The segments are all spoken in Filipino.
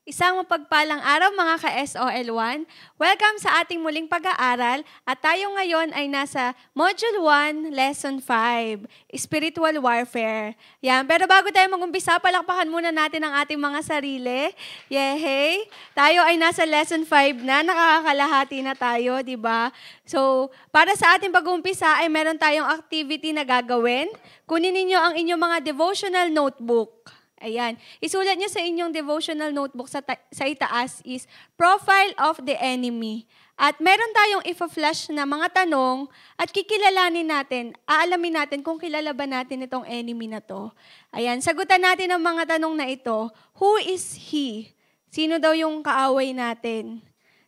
Isang mapagpalang araw mga ka-SOL1. Welcome sa ating muling pag-aaral at tayo ngayon ay nasa Module 1, Lesson 5, Spiritual Warfare. Yan. Pero bago tayo mag-umpisa, palakpakan muna natin ang ating mga sarili. Yehey! Tayo ay nasa Lesson 5 na, nakakalahati na tayo, di ba? So, para sa ating pag-umpisa ay meron tayong activity na gagawin. Kunin ninyo ang inyong mga devotional notebook. Ayan. Isulat niyo sa inyong devotional notebook sa itaas is Profile of the Enemy. At meron tayong ifa-flash na mga tanong at kikilalanin natin, aalamin natin kung kilala ba natin itong enemy na to. Ayan. Sagutan natin ang mga tanong na ito. Who is he? Sino daw yung kaaway natin?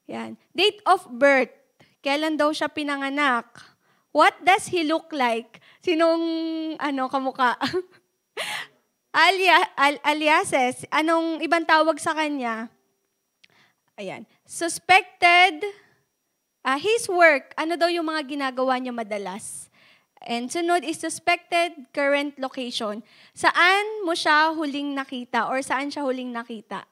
Ayan. Date of birth. Kailan daw siya pinanganak? What does he look like? Sinong kamukha? Aliases, anong ibang tawag sa kanya? Ayan. Suspected, his work, ano daw yung mga ginagawa niya madalas? And sunod is suspected current location. Saan mo siya huling nakita or saan siya huling nakita?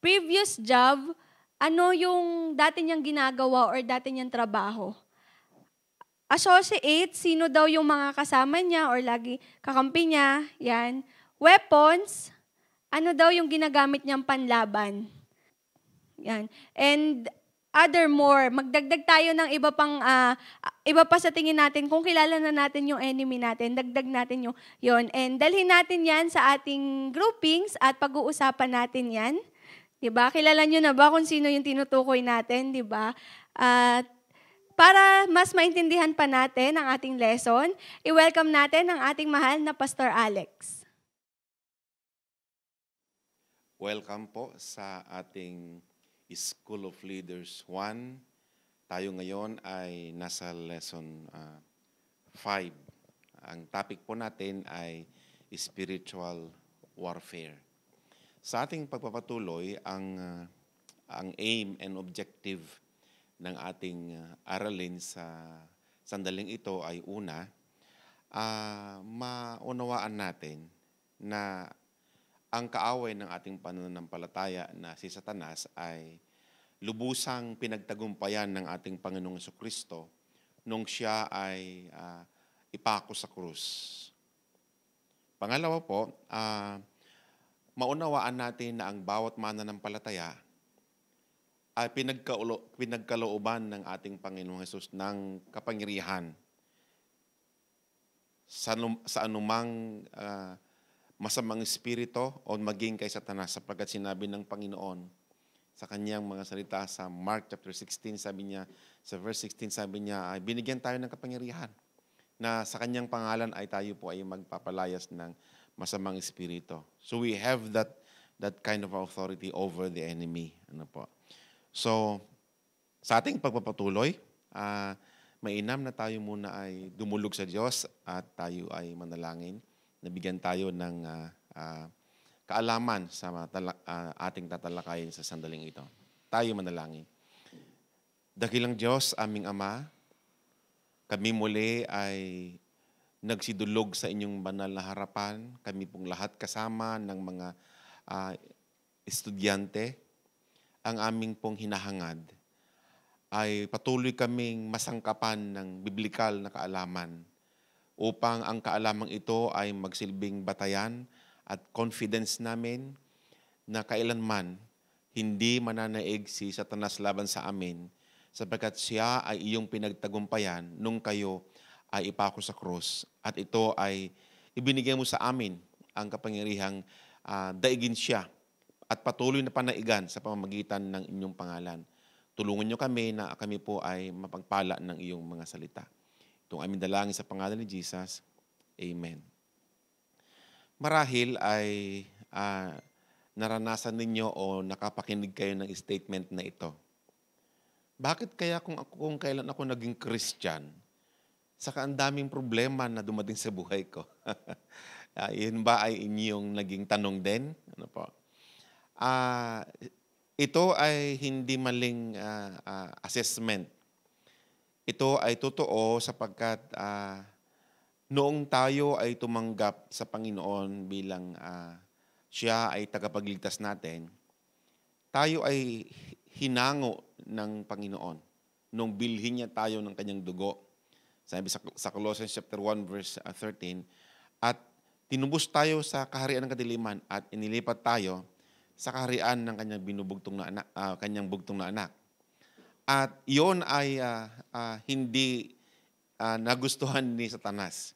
Previous job, ano yung dati niyang ginagawa or dati niyang trabaho? Associate, sino daw yung mga kasama niya or lagi kakampi niya? Yan. Weapons, ano daw yung ginagamit niyang panlaban? Yan. And other more, magdagdag tayo ng iba pa sa tingin natin. Kung kilala na natin yung enemy natin, dagdag natin yon. And dalhin natin yan sa ating groupings at pag-uusapan natin yan. Diba? Kilala nyo na ba kung sino yung tinutukoy natin? Diba? At para mas maintindihan pa natin ang ating lesson, i-welcome natin ang ating mahal na Pastor Alex. Welcome po sa ating School of Leaders 1. Tayo ngayon ay nasa lesson 5. Ang topic po natin ay spiritual warfare. Sa ating pagpapatuloy, ang aim and objective ng ating aralin sa sandaling ito ay una, maunawaan natin na ang kaaway ng ating pananampalataya na si Satanas ay lubusang pinagtagumpayan ng ating Panginoong Jesucristo nung siya ay ipako sa krus. Pangalawa po, maunawaan natin na ang bawat mananampalataya ay pinagkalooban ng ating Panginoong Hesus ng kapangyarihan sa anumang masamang espiritu o maging kay Satanas, sapagkat sinabi ng Panginoon sa kanyang mga salita sa Mark chapter 16, sabi niya, sa verse 16 sabi niya, ay binigyan tayo ng kapangyarihan na sa kanyang pangalan ay tayo po ay magpapalayas ng masamang espiritu. So we have that kind of authority over the enemy. Ano po? So sa ating pagpapatuloy, mainam na tayo muna ay dumulog sa Diyos at tayo ay manalangin. Nabigyan tayo ng kaalaman sa ating tatalakayin sa sandaling ito. Tayo manalangin. Dakilang Diyos, aming Ama, kami muli ay nagsidulog sa inyong banal na harapan. Kami pong lahat kasama ng mga estudyante. Ang aming pong hinahangad ay patuloy kaming masangkapan ng biblikal na kaalaman upang ang kaalamang ito ay magsilbing batayan at confidence namin na kailanman hindi mananaig si Satanas laban sa amin sapagkat siya ay iyong pinagtagumpayan nung kayo ay ipako sa krus at ito ay ibinigay mo sa amin ang kapangyarihang daigin siya at patuloy na panaigan sa pamamagitan ng inyong pangalan. Tulungan niyo kami na kami po ay mapagpala ng iyong mga salita. Itong aming dalangin sa pangalan ni Jesus. Amen. Marahil ay naranasan ninyo o nakapakinig kayo ng statement na ito. Bakit kaya kung kailan ako naging Christian, saka ang daming problema na dumating sa buhay ko? Yun ba ay inyong naging tanong din? Ano po? Ito ay hindi maling assessment. Ito ay totoo sapagkat noong tayo ay tumanggap sa Panginoon bilang siya ay tagapagligtas natin, tayo ay hinango ng Panginoon nung bilhin niya tayo ng kanyang dugo. Sabi sa Colossians chapter 1 verse 13, at tinubos tayo sa kaharian ng kadiliman at inilipat tayo sa kaharian ng kanyang kanyang bugtong na anak. At iyon ay hindi nagustuhan ni Satanas.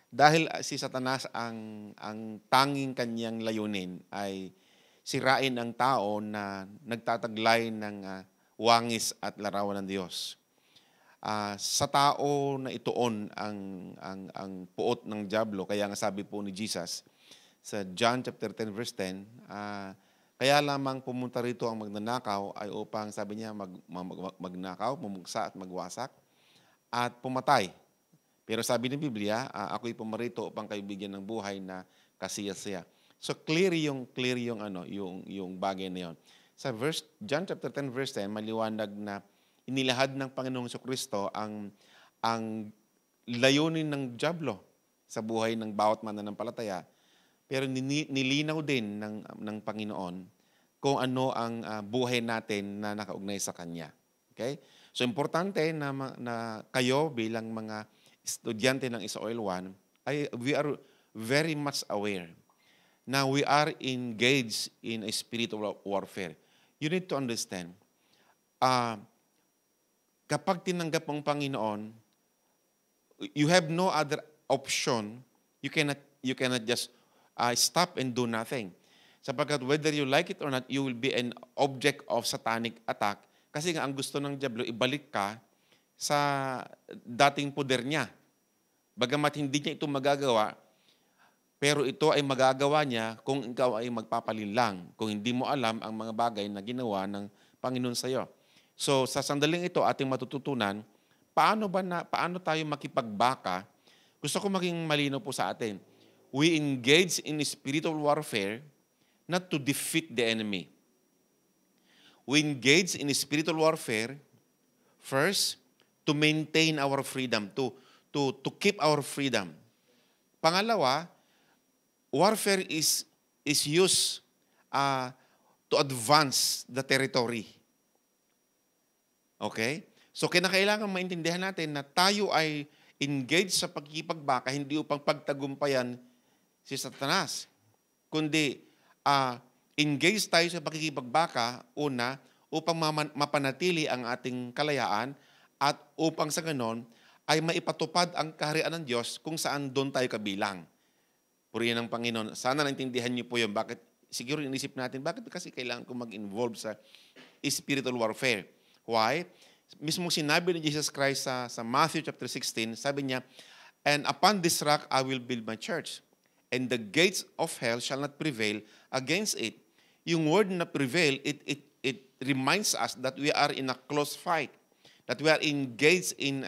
Dahil si Satanas ang tanging kanyang layunin ay sirain ang tao na nagtataglay ng wangis at larawan ng Diyos. Sa tao na ituon ang puot ng dyablo, kaya nga sabi po ni Jesus sa John chapter 10 verse 10, kaya lamang pumunta rito ang magnanakaw ay upang, sabi niya, magnakaw, mumugsa at magwasak at pumatay. Pero sabi ng Biblia, ako'y pumarito upang kayo bigyan ng buhay na kasiya-siya. So clear yung bagay na 'yon. Sa John chapter 10 verse 10, maliwanag na inilahad ng Panginoong Jesucristo ang layunin ng dyablo sa buhay ng bawat mananampalataya. Pero nilinaw din ng Panginoon kung ano ang buhay natin na nakaugnay sa Kanya. Okay? So importante na kayo bilang mga estudyante ng SOL1, we are very much aware na we are engaged in a spiritual warfare. You need to understand, kapag tinanggap mong Panginoon, you have no other option. You cannot just stop and do nothing. Sapagkat whether you like it or not, you will be an object of satanic attack. Kasi nga ang gusto ng dyablo, ibalik ka sa dating poder niya. Bagamat hindi niya ito magagawa, pero ito ay magagawa niya kung ikaw ay magpapalinlang, kung hindi mo alam ang mga bagay na ginawa ng Panginoon sa iyo. So sa sandaling ito ating matututunan, paano tayo makipagbaka? Gusto ko maging malinaw po sa atin. We engage in spiritual warfare not to defeat the enemy. We engage in spiritual warfare first to maintain our freedom, to keep our freedom. Pangalawa, warfare is used to advance the territory. Okay? So kinakailangan maintindihan natin na tayo ay engaged sa pagkikipagbaka hindi upang pagtagumpayan si Satanas, kundi engaged tayo sa pagkikipagbaka, una, upang mapanatili ang ating kalayaan at upang sa ganon ay maipatupad ang kaharian ng Diyos kung saan doon tayo kabilang. Purihin ng Panginoon. Sana naintindihan niyo po yun. Bakit? Siguro inisip natin, bakit kasi kailangan ko mag-involve sa spiritual warfare? Why? Mismo sinabi ni Jesus Christ sa Matthew chapter 16, sabi niya, and upon this rock I will build my church, and the gates of hell shall not prevail against it. Yung word na prevail, it reminds us that we are in a close fight, that we are engaged in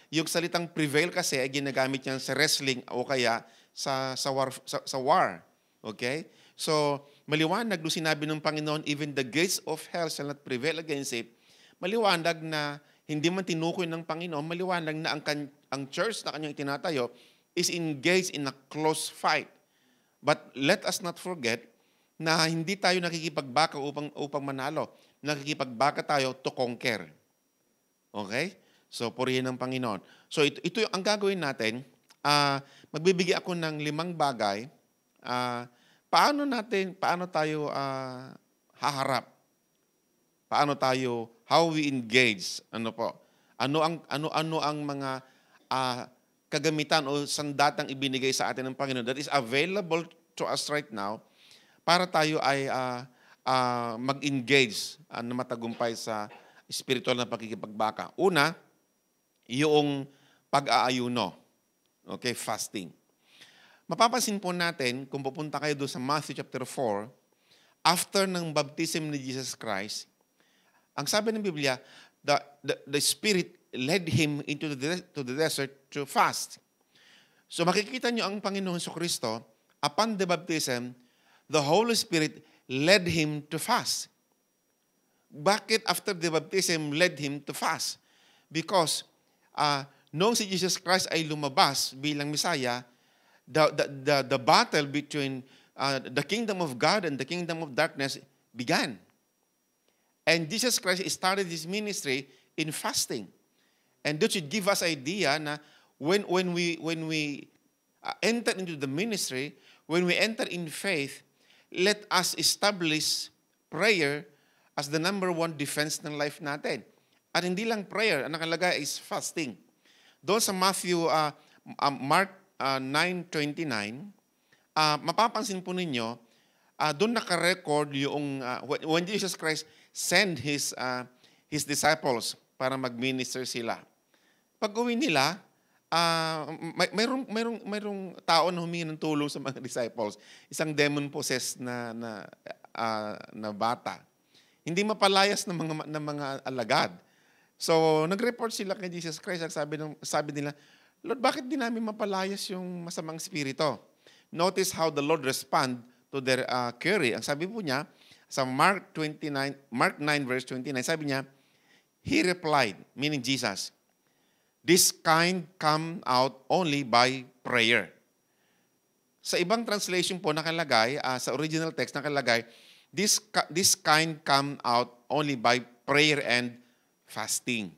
yung salitang prevail kasi ay ginagamit niya sa wrestling o kaya sa war. Okay? So, maliwanag doon sinabi ng Panginoon, even the gates of hell shall not prevail against it. Maliwanag na hindi man tinukoy ng Panginoon, maliwanag na ang church na kanyang itinatayo is engaged in a close fight. But let us not forget na hindi tayo nakikipagbaka upang manalo. Nakikipagbaka tayo to conquer. Okay? So, purihin ng Panginoon. So, ito ang gagawin natin. Magbibigay ako ng 5 bagay. Paano tayo haharap? How we engage? Ano ang mga kagamitan o sandatang ibinigay sa atin ng Panginoon that is available to us right now para tayo ay mag-engage na matagumpay sa spiritual na pagkikipagbaka. Una, yung pag-aayuno. Okay, fasting. Mapapansin po natin, kung pupunta kayo doon sa Matthew chapter 4, after ng baptism ni Jesus Christ, ang sabi ng Biblia, the Spirit led him into the desert to fast. So makikita nyo ang Panginoon Jesucristo, upon the baptism, the Holy Spirit led him to fast. Bakit after the baptism led him to fast? Because noong si Jesus Christ ay lumabas bilang Messiah, the battle between the kingdom of God and the kingdom of darkness began. And Jesus Christ started His ministry in fasting. And that should give us idea na when we enter into the ministry, when we enter in faith, let us establish prayer as the number one defense ng life natin. At hindi lang prayer, ang nakalagay is fasting. Doon sa Mark 9:29, mapapansin po ninyo, doon naka-record yung when Jesus Christ sent His disciples para mag-minister sila. Pag-uwi nila, mayroong tao na humingi ng tulong sa mga disciples. Isang demon-possessed na bata. Hindi mapalayas ng mga alagad. So, nag-report sila kay Jesus Christ. Sabi nila, Lord, bakit di namin mapalayas yung masamang spirito? Notice how the Lord respond to their query. Ang sabi po niya, sa Mark 9 verse 29, sabi niya, He replied, meaning Jesus, this kind come out only by prayer. Sa ibang translation po nakalagay, sa original text nakalagay, this kind come out only by prayer and fasting.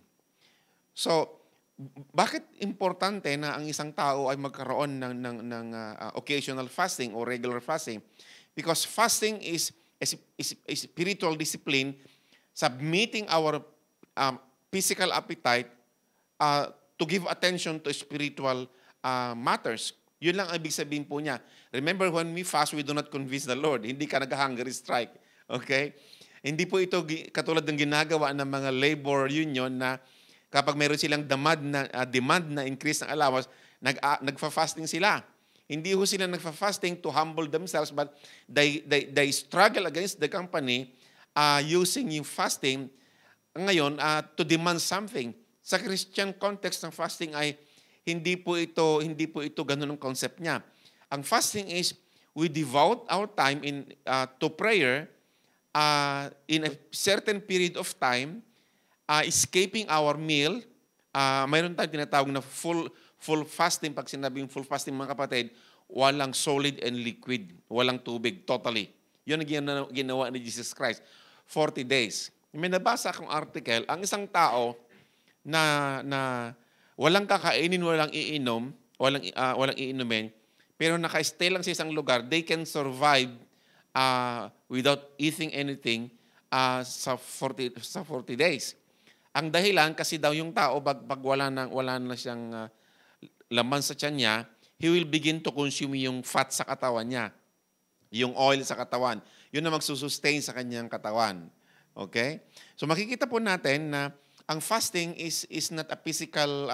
So, bakit importante na ang isang tao ay magkaroon ng occasional fasting or regular fasting? Because fasting is a spiritual discipline, submitting our physical appetite to give attention to spiritual matters. Yun lang ang ibig sabihin po niya. Remember, when we fast, we do not convince the Lord. Hindi ka nag-hungry strike. Okay? Hindi po ito katulad ng ginagawa ng mga labor union na kapag meron silang demand na increase ng allowance, nagfa-fasting sila. Hindi ho sila nagfa-fasting to humble themselves, but they struggle against the company using yung fasting ngayon to demand something. Sa Christian context ng fasting ay hindi po ito ganun ang concept niya. Ang fasting is we devote our time to prayer in a certain period of time, escaping our meal. Mayroon tayong tinatawag na full fasting. Pag sinabing full fasting, mga kapatid, walang solid and liquid, walang tubig, totally. Yun ang ginawa ni Jesus Christ. 40 days. May nabasa akong article, ang isang tao na walang kakainin, walang iinom, walang iinumin, pero naka-stay lang sa isang lugar, they can survive without eating anything sa 40 days. Ang dahilan kasi daw yung tao pag wala na siyang laman sa tiyan niya, he will begin to consume yung fat sa katawan niya, yung oil sa katawan. Yun na magsusustain sa kanyang katawan. Okay? So makikita po natin na ang fasting is not a physical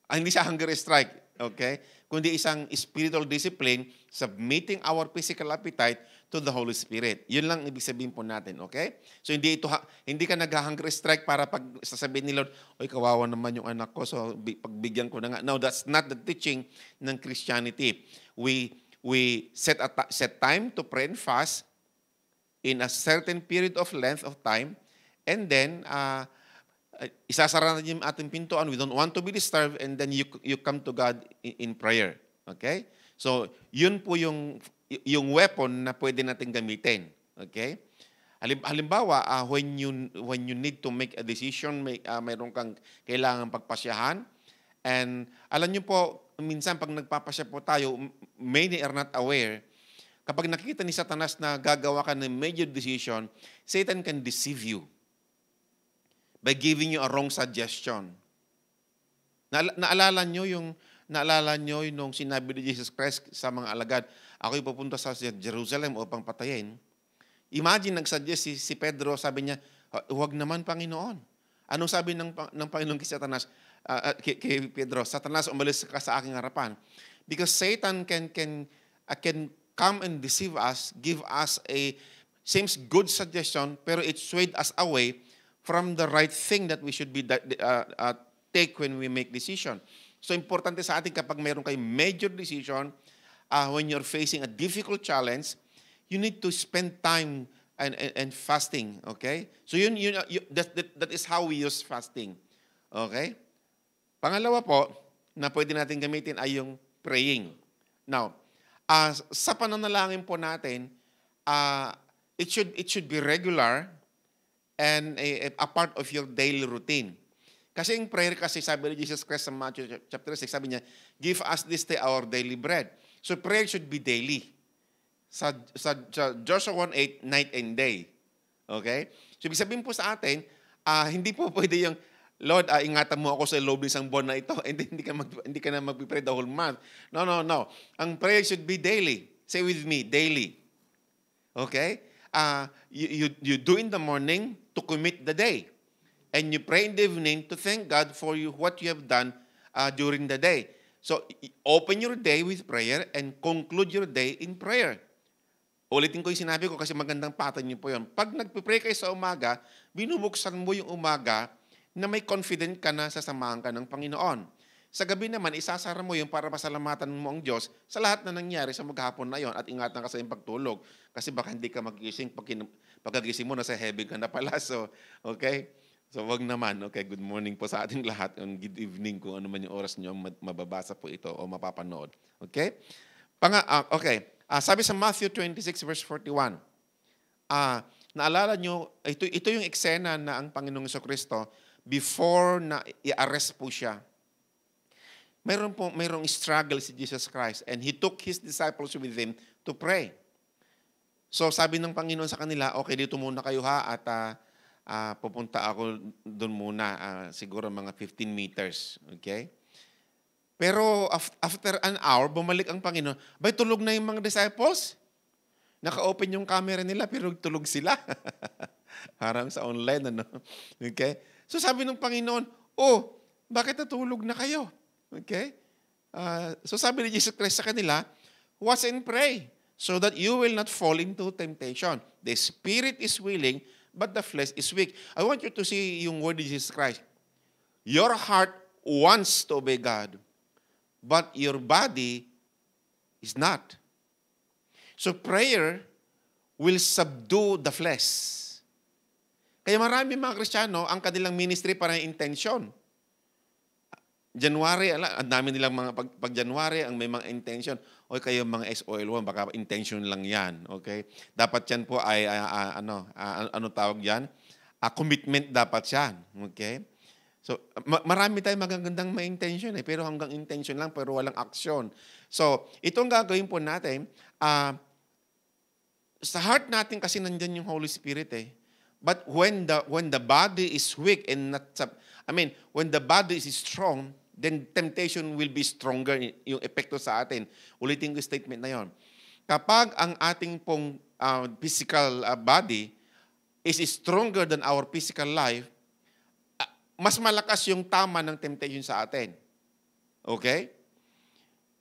hindi siya hunger strike, okay? Kundi isang spiritual discipline, submitting our physical appetite to the Holy Spirit. Yun lang ibig sabihin po natin, okay? So hindi ka nag-hunger strike para pag sasabihin ni Lord, oy, kawawa naman yung anak ko, so pagbigyan ko na nga. No, that's not the teaching ng Christianity. We set time to pray and fast in a certain period of length of time, and then isasara natin yung ating pintuan. We don't want to be disturbed, and then you come to God in prayer. Okay? So, yun po yung weapon na pwede natin gamitin. Okay? Halimbawa, when you need to make a decision, mayroon kang kailangan pagpasyahan, and alam niyo po, minsan pag nagpapasya po tayo, many are not aware. Kapag nakita ni Satanas na gagawa ka ng major decision, Satan can deceive you by giving you a wrong suggestion. Naalala nyo yung sinabi ni Jesus Christ sa mga alagad, ako'y pupunta sa Jerusalem upang patayin. Imagine, nagsuggest si Pedro, sabi niya, huwag naman, Panginoon. Anong sabi ng Panginoon kay Satanas? Kay Pedro, Satanas, umalis ka sa aking harapan. Because Satan can come and deceive us, give us seems good suggestion, pero it swayed us away from the right thing that we should take when we make decision. So, importante sa atin kapag mayroon kayong major decision, when you're facing a difficult challenge, you need to spend time and fasting, okay? So, that is how we use fasting, okay? Pangalawa po, na pwede natin gamitin ay yung praying. Now, Sa pananalangin po natin, it should be regular and a part of your daily routine. Kasi yung prayer kasi, sabi ni Jesus Christ sa Matthew chapter 6, sabi niya, give us this day our daily bread. So prayer should be daily. Sa Joshua 1:8, night and day. Okay? So ibig sabihin po sa atin, hindi po pwede yung, Lord, ingatan mo ako sa loob ng isang buwan na ito. Hindi ka na mag-pray the whole month. No. Ang prayer should be daily. Say with me, daily. Okay? You do in the morning to commit the day. And you pray in the evening to thank God for what you have done during the day. So, open your day with prayer and conclude your day in prayer. Ulitin ko yung sinabi ko kasi magandang pattern niyo po yun. Pag nagpipray kayo sa umaga, binubuksan mo yung umaga na may confident ka na sasamahan ka ng Panginoon. Sa gabi naman, isasara mo yun para pasalamatan mo ang Diyos sa lahat na nangyari sa maghapon na yon at ingatan ka sa iyong pagtulog. Kasi baka hindi ka magising pagkagising mo, nasa heaven ka na pala. So, okay? So, wag naman. Okay, good morning po sa ating lahat. And good evening kung ano man yung oras nyo, mababasa po ito o mapapanood. Okay? Sabi sa Matthew 26 verse 41, naalala nyo, ito yung eksena na ang Panginoong Jesucristo, before na i-arrest po siya, mayroong struggle si Jesus Christ and He took His disciples with Him to pray. So sabi ng Panginoon sa kanila, okay, dito muna kayo ha at pupunta ako doon muna, siguro mga 15 meters. Okay? Pero after an hour, bumalik ang Panginoon. Bay, tulog na yung mga disciples. Naka-open yung camera nila, pero tulog sila. Parang sa online, ano? Okay? So sabi ng Panginoon, bakit natulog na kayo? Okay? So sabi ni Jesus Christ sa kanila, watch and pray, so that you will not fall into temptation. The spirit is willing, but the flesh is weak. I want you to see yung word of Jesus Christ. Your heart wants to obey God, but your body is not. So prayer will subdue the flesh. Kaya marami mga Kristiyano, ang kanilang ministry para intention. January, ang dami nilang mga pag January, ang may mga intention. O kayo mga SOL1, baka intention lang yan. Okay? Dapat yan po ay, ano tawag yan? Commitment dapat yan. Okay? So, marami tayong magagandang may intention pero hanggang intention lang, pero walang action. So, itong gagawin po natin, sa heart natin kasi nandyan yung Holy Spirit But when the body is weak and when the body is strong, then temptation will be stronger, yung epekto sa atin. Ulitin ko yung statement na yon. Kapag ang ating pong physical body is stronger than our physical life, mas malakas yung tama ng temptation sa atin. Okay?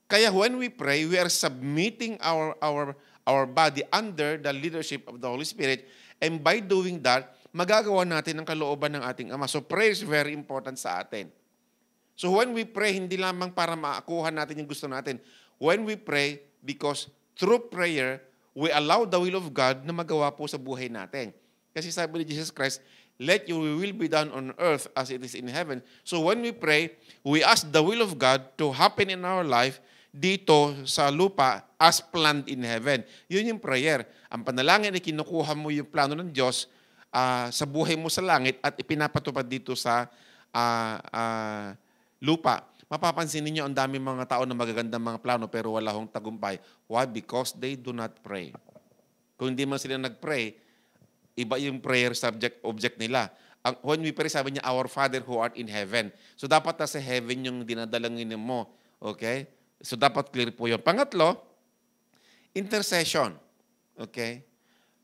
Kaya when we pray, we are submitting our body under the leadership of the Holy Spirit, and by doing that, magagawa natin ang kalooban ng ating Ama. So prayer is very important sa atin. So when we pray, hindi lamang para maakuha natin yung gusto natin. When we pray, because through prayer, we allow the will of God na magawa po sa buhay natin. Kasi sabi ni Jesus Christ, let your will be done on earth as it is in heaven. So when we pray, we ask the will of God to happen in our life dito sa lupa as planned in heaven. Yun yung prayer. Ang panalangin ay kinukuha mo yung plano ng Diyos sa buhay mo sa langit at ipinapatupad dito sa lupa. Mapapansin ninyo ang dami mga tao na magagandang mga plano pero wala hong tagumpay. Why? Because they do not pray. Kung hindi man sila nag-pray, iba yung prayer object nila. When we pray, sabi niya, Our Father who art in heaven. So dapat sa heaven yung dinadalangin mo. Okay? So dapat clear po yun. Pangatlo, intercession. Okay?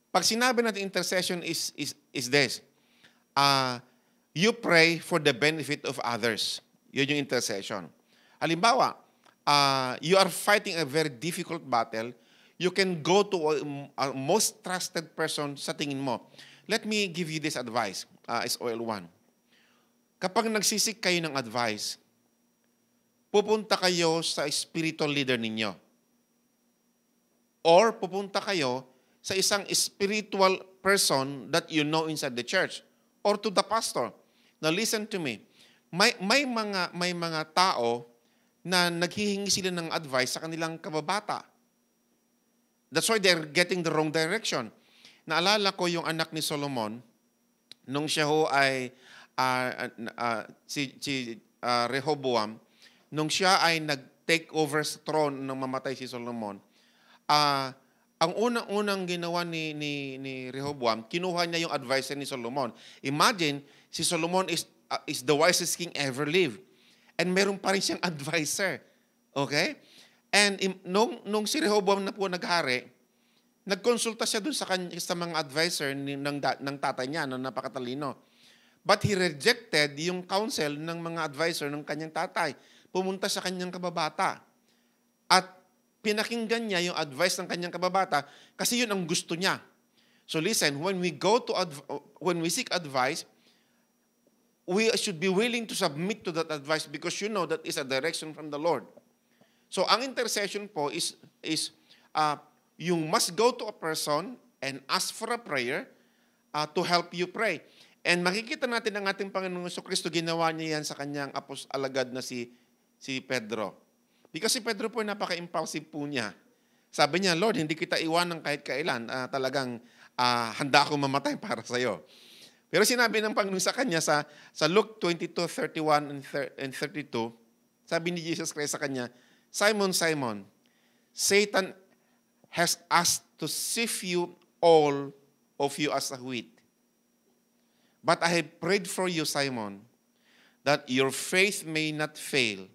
Pag sinabi natin intercession is this. You pray for the benefit of others. Yun yung intercession. Halimbawa, you are fighting a very difficult battle. You can go to a most trusted person sa tingin mo. Let me give you this advice, SOL1. Kapag nagsisik kayo ng advice, pupunta kayo sa spiritual leader ninyo. Or pupunta kayo sa isang spiritual person that you know inside the church. Or to the pastor. Now listen to me. May mga tao na naghihingi sila ng advice sa kanilang kababata. That's why they're getting the wrong direction. Naalala ko yung anak ni Solomon, nung siya ho ay si Rehoboam, nung siya ay nag-take over sa throne nang mamatay si Solomon, ang unang-unang ginawa ni Rehoboam, kinuha niya yung advice ni Solomon. Imagine, si Solomon is the wisest king ever lived. And meron pa rin siyang advisor. Okay? And nung si Rehoboam na po naghari, nagkonsulta siya dun sa mga advisor ng tatay niya, na napakatalino. But he rejected yung counsel ng mga advisor ng kanyang tatay. Pumunta sa kanyang kababata. At pinakinggan niya yung advice ng kanyang kababata kasi yun ang gusto niya. So listen, when we seek advice, we should be willing to submit to that advice because you know that is a direction from the Lord. So ang intercession po is you must go to a person and ask for a prayer to help you pray. And makikita natin ang ating Panginoong Jesucristo, ginawa niya yan sa kanyang alagad na si Pedro. Because si Pedro po napaka-impulsive po niya. Sabi niya, Lord, hindi kita iwanan kahit kailan. Talagang handa akong mamatay para sa iyo. Pero sinabi ng Panginoon sa kanya sa Luke 22:31 and 32, sabi ni Jesus Christ sa kanya, Simon, Simon, Satan has asked to sift you all of you as a wheat. But I have prayed for you, Simon, that your faith may not fail.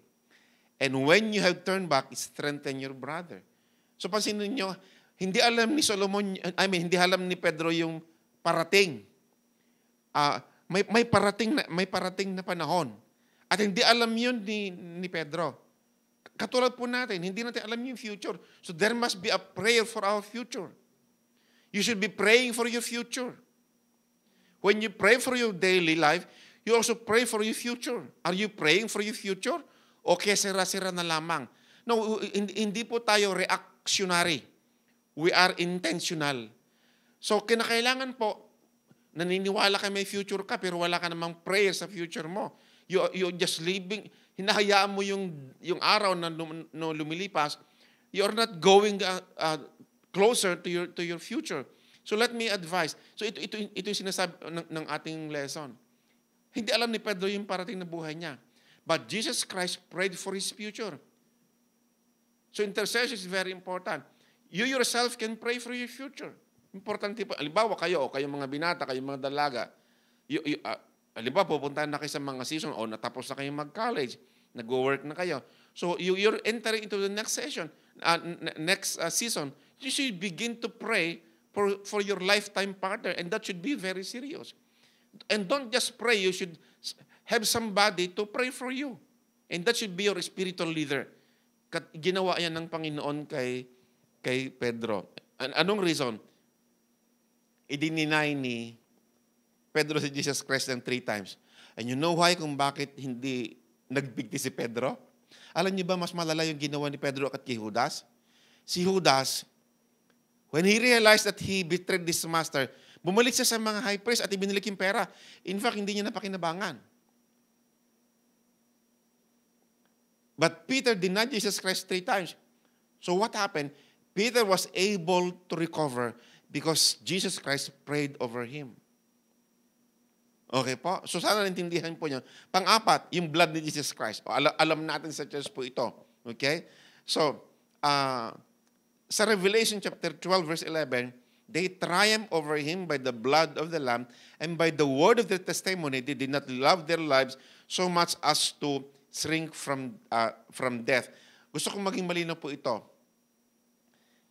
And when you have turned back, strengthen your brother. So pansinin niyo, hindi alam hindi alam ni Pedro yung parating. May parating na panahon. At hindi alam yun ni Pedro. Katulad po natin, hindi natin alam yung future. So there must be a prayer for our future. You should be praying for your future. When you pray for your daily life, you also pray for your future. Are you praying for your future? O kaya sira-sira na lamang? No, hindi po tayo reactionary. We are intentional. So kinakailangan po, naniniwala ka may future ka, pero wala ka namang prayer sa future mo. You're just living, hinahayaan mo yung araw na lumilipas, you're not going closer to your future. So let me advise. So ito yung sinasabi ng ating lesson. Hindi alam ni Pedro yung parating na buhay niya. But Jesus Christ prayed for his future. So intercession is very important. You yourself can pray for your future. Importante po. Halimbawa kayo mga binata, kayong mga dalaga. Halimbawa, pupuntahan na kayo sa mga season o natapos na kayo mag-college, nag-work na kayo. So you're entering into the next season. You should begin to pray for your lifetime partner, and that should be very serious. And don't just pray, you should have somebody to pray for you. And that should be your spiritual leader. Ginawa yan ng Panginoon kay Pedro. Anong reason? I-deny ni Pedro si Jesus Christ ng 3 times. And you know why kung bakit hindi nagbigti si Pedro? Alam niyo ba mas malala yung ginawa ni Pedro at kay Judas? Si Judas, when he realized that he betrayed this master, bumalik siya sa mga high priest at ibinalik yung pera. In fact, hindi niya napakinabangan. But Peter denied Jesus Christ 3 times. So what happened? Peter was able to recover because Jesus Christ prayed over him. Okay po? So sana naintindihan po niyo. Pang-apat, yung blood ni Jesus Christ. Alam natin sa church po ito. Okay? So, sa Revelation chapter 12 verse 11, they triumphed over him by the blood of the Lamb and by the word of their testimony. They did not love their lives so much as to shrink from death. Gusto kong maging malinaw po ito.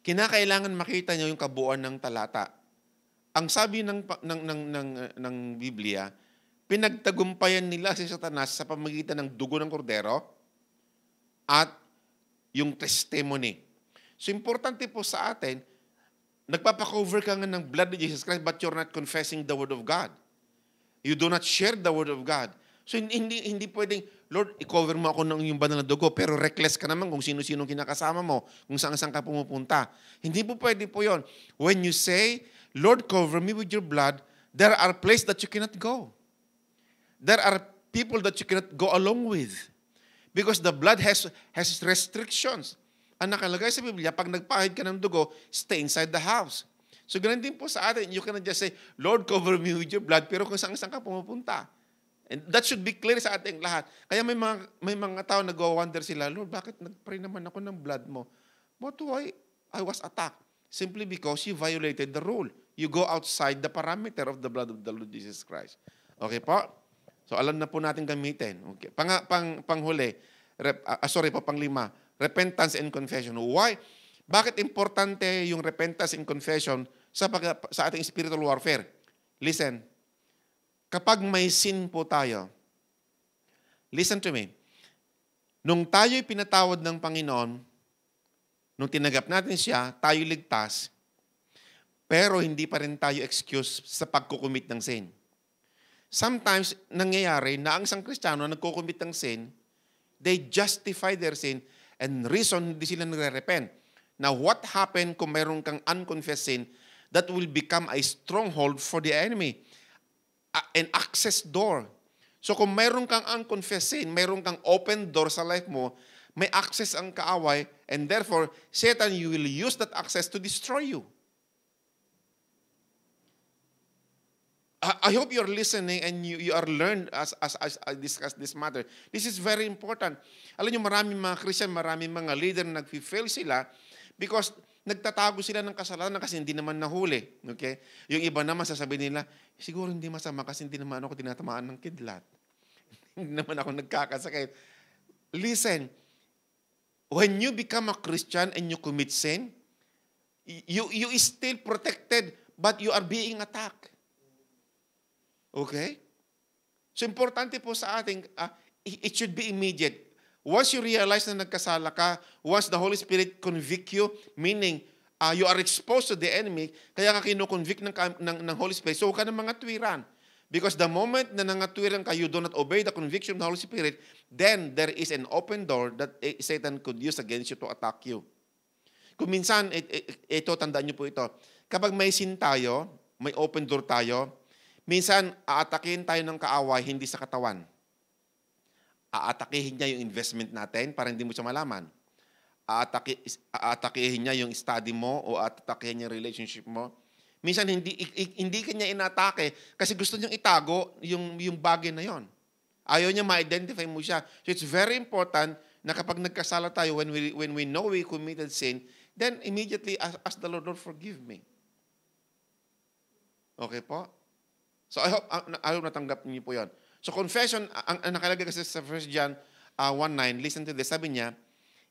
Kinakailangan makita niyo yung kabuuan ng talata. Ang sabi ng Biblia, pinagtagumpayan nila si Satanas sa pamamagitan ng dugo ng kordero at yung testimony. So importante po sa atin, nagpapakover ka nga ng blood ni Jesus Christ but you're not confessing the word of God. You do not share the word of God. So hindi pwedeng, Lord, i-cover mo ako ng yung banal na dugo, pero reckless ka naman kung sino-sino kinakasama mo, kung saan-saan ka pumupunta. Hindi po pwede po yon. When you say, Lord, cover me with your blood, there are places that you cannot go. There are people that you cannot go along with. Because the blood has restrictions. ang nakalagay sa Biblia, pag nagpahid ka ng dugo, stay inside the house. So ganun din po sa atin. You cannot just say, Lord, cover me with your blood, pero kung saan ka pumupunta. And that should be clear sa ating lahat. Kaya may mga tao nag-wonder sila, Lord, bakit nag-pray naman ako ng blood mo? But why I was attacked? Simply because you violated the rule. You go outside the parameter of the blood of the Lord Jesus Christ. Okay po? So alam na po natin gamitin. Okay. Panghuli, panglima, repentance and confession. Why? Bakit importante yung repentance and confession sa ating spiritual warfare? Listen, kapag may sin po tayo, listen to me, nung tayo'y pinatawad ng Panginoon, nung tinanggap natin siya, tayo ligtas, pero hindi pa rin tayo excuse sa pagkukumit ng sin. Sometimes, nangyayari na ang isang Kristiyano na nagkukumit ng sin, they justify their sin and reason hindi sila nagre-repent. Now, what happened kung mayroon kang unconfessed sin that will become a stronghold for the enemy? An access door. So kung mayroon kang unconfessed sin, mayroon kang open door sa life mo, may access ang kaaway, and therefore, Satan, you will use that access to destroy you. I hope you're listening and you are learned as I discuss this matter. This is very important. Alam niyo, maraming mga Christian, maraming mga leader na nag-fail sila because nagtatago sila ng kasalanan kasi hindi naman nahuli. Okay? Yung iba naman sasabihin nila, siguro hindi masama kasi hindi naman ako tinatamaan ng kidlat. Hindi naman ako nagkakasakit. Listen, when you become a Christian and you commit sin, you is still protected but you are being attacked. Okay? So, importante po sa ating, it should be immediate. Once you realize na nagkasala ka, once the Holy Spirit convict you, meaning you are exposed to the enemy, kaya ka kino-convict ng Holy Spirit, so huwag ka ng mga tuwiran. Because the moment na nangatwiran ka, you do not obey the conviction of the Holy Spirit, then there is an open door that Satan could use against you to attack you. Kung minsan, ito, tandaan niyo po ito, kapag may sin tayo, may open door tayo, minsan, aatakihin tayo ng kaaway, hindi sa katawan. Aatakihin niya yung investment natin para hindi mo siya malaman. Aatakihin niya yung study mo o aatakihin niya yung relationship mo. Minsan, hindi kanya inatake kasi gusto niyang itago yung bagay na yon. Ayaw niya ma-identify mo siya. So it's very important na kapag nagkasala tayo, when we know we committed sin, then immediately ask the Lord, forgive me. Okay po? So I hope natanggap niyo po yan. So confession, ang nakalagay kasi sa 1 John 1:9, listen to this, sabi niya,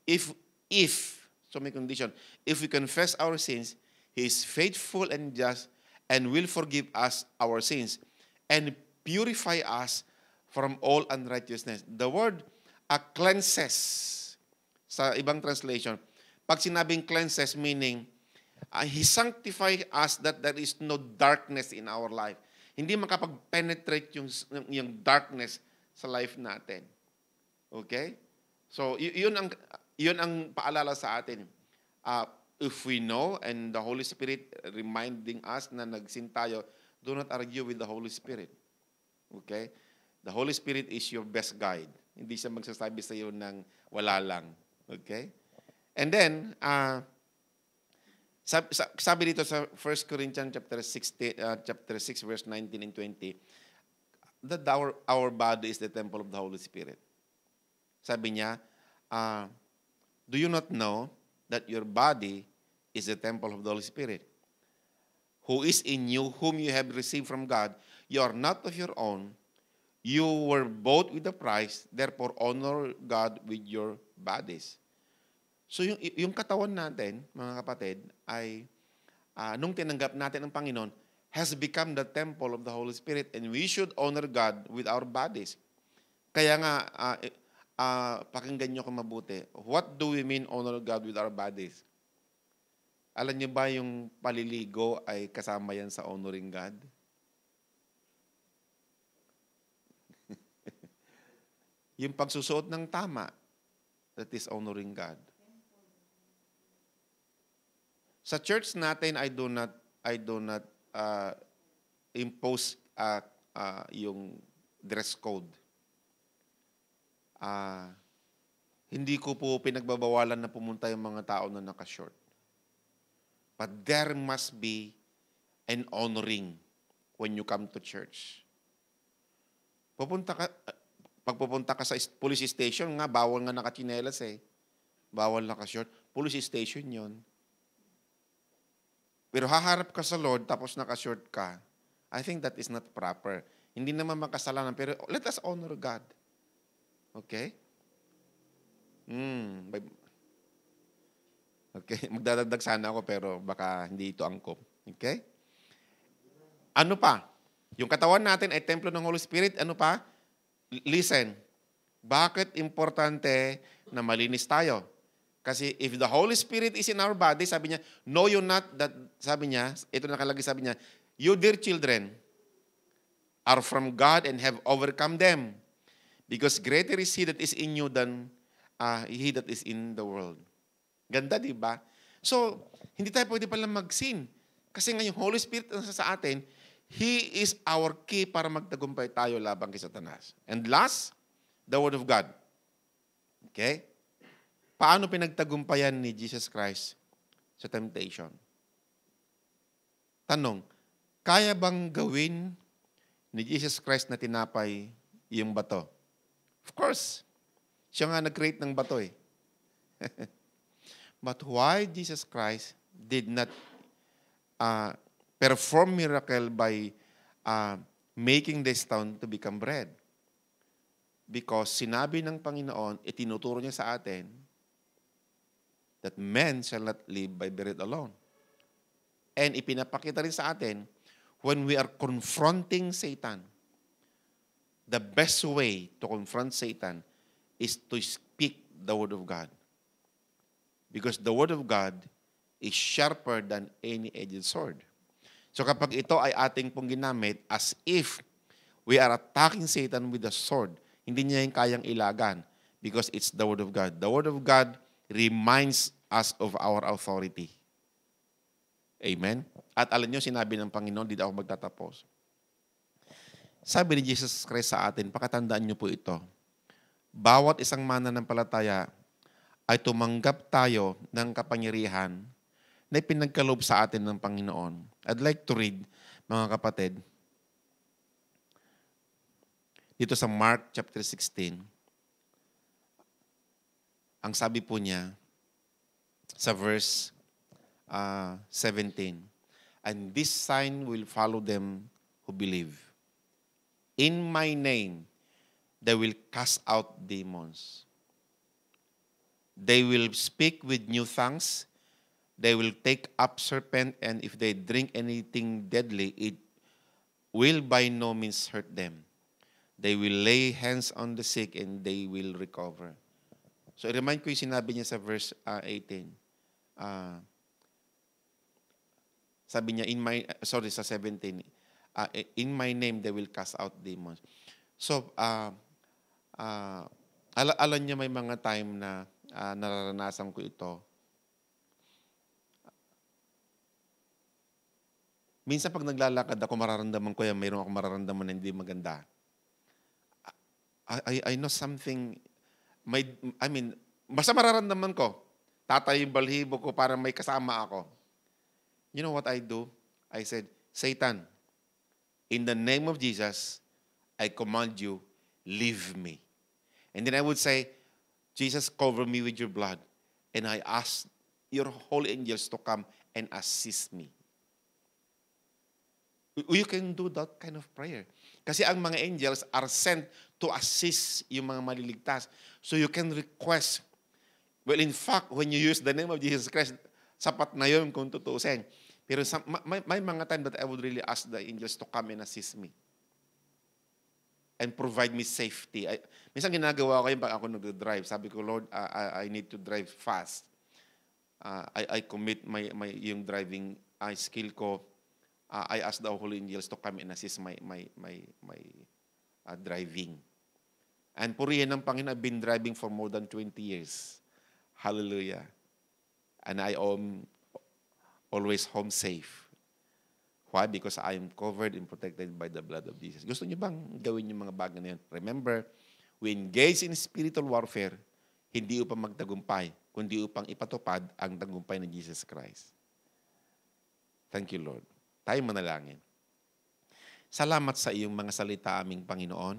if, so may condition, if we confess our sins, He is faithful and just and will forgive us our sins and purify us from all unrighteousness. The word cleanses, sa ibang translation, pag sinabing cleanses, meaning, He sanctifies us that there is no darkness in our life. Hindi makapag-penetrate yung darkness sa life natin. Okay? So, yun ang paalala sa atin. If we know and the Holy Spirit reminding us na nagsin tayo, do not argue with the Holy Spirit. Okay? The Holy Spirit is your best guide. Hindi siya magsasabi sa iyo ng wala lang. Okay? And then, sabi dito sa 1 Corinthians chapter 6 verse 19 and 20, that our body is the temple of the Holy Spirit. Sabi niya, do you not know that your body is the temple of the Holy Spirit, who is in you, whom you have received from God? You are not of your own. You were bought with a price, therefore honor God with your bodies. So yung katawan natin, mga kapatid, ay nung tinanggap natin ang Panginoon, has become the temple of the Holy Spirit and we should honor God with our bodies. Kaya nga, pakinggan nyo kung mabuti. What do we mean honor God with our bodies? Alam niyo ba yung paliligo ay kasama yan sa honoring God? Yung pagsusuot ng tama, that is honoring God. Sa church natin, I do not impose yung dress code. Hindi ko po pinagbabawalan na pumunta yung mga tao na naka-short. But there must be an honoring when you come to church. Pag pupunta ka sa police station nga, bawal nga nakachinelas eh. Bawal naka-short. Police station yon. Pero haharap ka sa Lord tapos naka-short ka, I think that is not proper. Hindi naman makasalanan, pero let us honor God. Okay? Okay, magdadagdag sana ako pero baka hindi ito angkop. Okay? Ano pa? Yung katawan natin ay templo ng Holy Spirit. Ano pa? Listen. Bakit importante na malinis tayo? Kasi if the Holy Spirit is in our body, sabi niya, know you not that, sabi niya, ito nakalagay, sabi niya, you dear children are from God and have overcome them. Because greater is He that is in you than he that is in the world. Ganda, di ba? So, hindi tayo pwede pala mag-sin. Kasi nga yung Holy Spirit na sa atin, He is our key para magtagumpay tayo labang kay Satanas. And last, the Word of God. Okay? Paano pinagtagumpayan ni Jesus Christ sa temptation? Tanong, kaya bang gawin ni Jesus Christ na tinapay yung bato? Of course. Siya nga nag-create ng bato eh. But why Jesus Christ did not perform miracle by making this stone to become bread? Because sinabi ng Panginoon, itinuturo niya sa atin, that men shall not live by bread alone. And ipinapakita rin sa atin, when we are confronting Satan, the best way to confront Satan is to speak the Word of God. Because the Word of God is sharper than any edged sword. So kapag ito ay ating pong ginamit as if we are attacking Satan with a sword, hindi niya yung kayang ilagan because it's the Word of God. The Word of God reminds us of our authority. Amen? At alam niyo, sinabi ng Panginoon, dito ako magtatapos. Sabi ni Jesus Christ sa atin, pakatandaan niyo po ito, bawat isang mananampalataya ay tumanggap tayo ng kapangyarihan na ipinagkaloob sa atin ng Panginoon. I'd like to read, mga kapatid, dito sa Mark chapter 16, ang sabi po niya sa verse 17, and this sign will follow them who believe. In my name, they will cast out demons. They will speak with new tongues. They will take up serpent, and if they drink anything deadly, it will by no means hurt them. They will lay hands on the sick, and they will recover. So, i-remind ko yung sinabi niya sa verse 18. Sabi niya, sa 17, in my name, they will cast out demons. So, alam niya may mga time na nararanasan ko ito. Minsan pag naglalakad ako, mararamdaman ko yan, mayroon akong mararamdaman na hindi maganda. I know something, basta mararamdaman ko, tatay yung balhibo ko para may kasama ako. You know what I do? I said, Satan, in the name of Jesus, I command you, leave me. And then I would say, Jesus, cover me with your blood. And I ask your holy angels to come and assist me. You can do that kind of prayer. Kasi ang mga angels are sent to assist yung mga maliligtas. So you can request. Well, in fact, when you use the name of Jesus Christ, sapat na yun kung tutuusin. Pero may mga time that I would really ask the angels to come and assist me. And provide me safety. Minsan ginagawa ko yun pag ako nag-drive. Sabi ko, Lord, I need to drive fast. I commit yung driving skill ko. I ask the holy angels to come and assist my driving. And purihin ng Panginoon, I've been driving for more than 20 years. Hallelujah. And I am always home safe. Why? Because I am covered and protected by the blood of Jesus. Gusto niyo bang gawin yung mga bagay na yun? Remember, we engage in spiritual warfare. hindi upang magtagumpay, kundi upang ipatupad ang tagumpay ng Jesus Christ. Thank you, Lord. Tayo manalangin. Salamat sa iyong mga salita, aming Panginoon,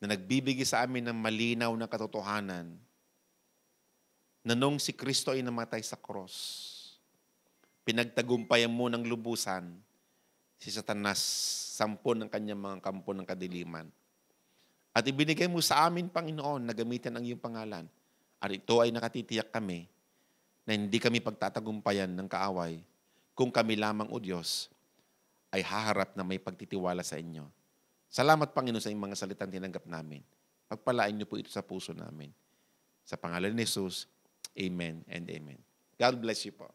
na nagbibigay sa amin ng malinaw na katotohanan na nung si Kristo ay namatay sa cross, pinagtagumpayan mo ng lubusan si Satanas, 10 ng kanyang mga kampo ng kadiliman. At ibinigay mo sa amin, Panginoon, na gamitin ang iyong pangalan. At ito ay nakatitiyak kami na hindi kami pagtatagumpayan ng kaaway kung kami lamang, O Diyos, ay haharap na may pagtitiwala sa inyo. Salamat, Panginoon, sa inyong mga salitang tinanggap namin. Pagpalain niyo po ito sa puso namin. Sa pangalan ni Jesus, amen and amen. God bless you po.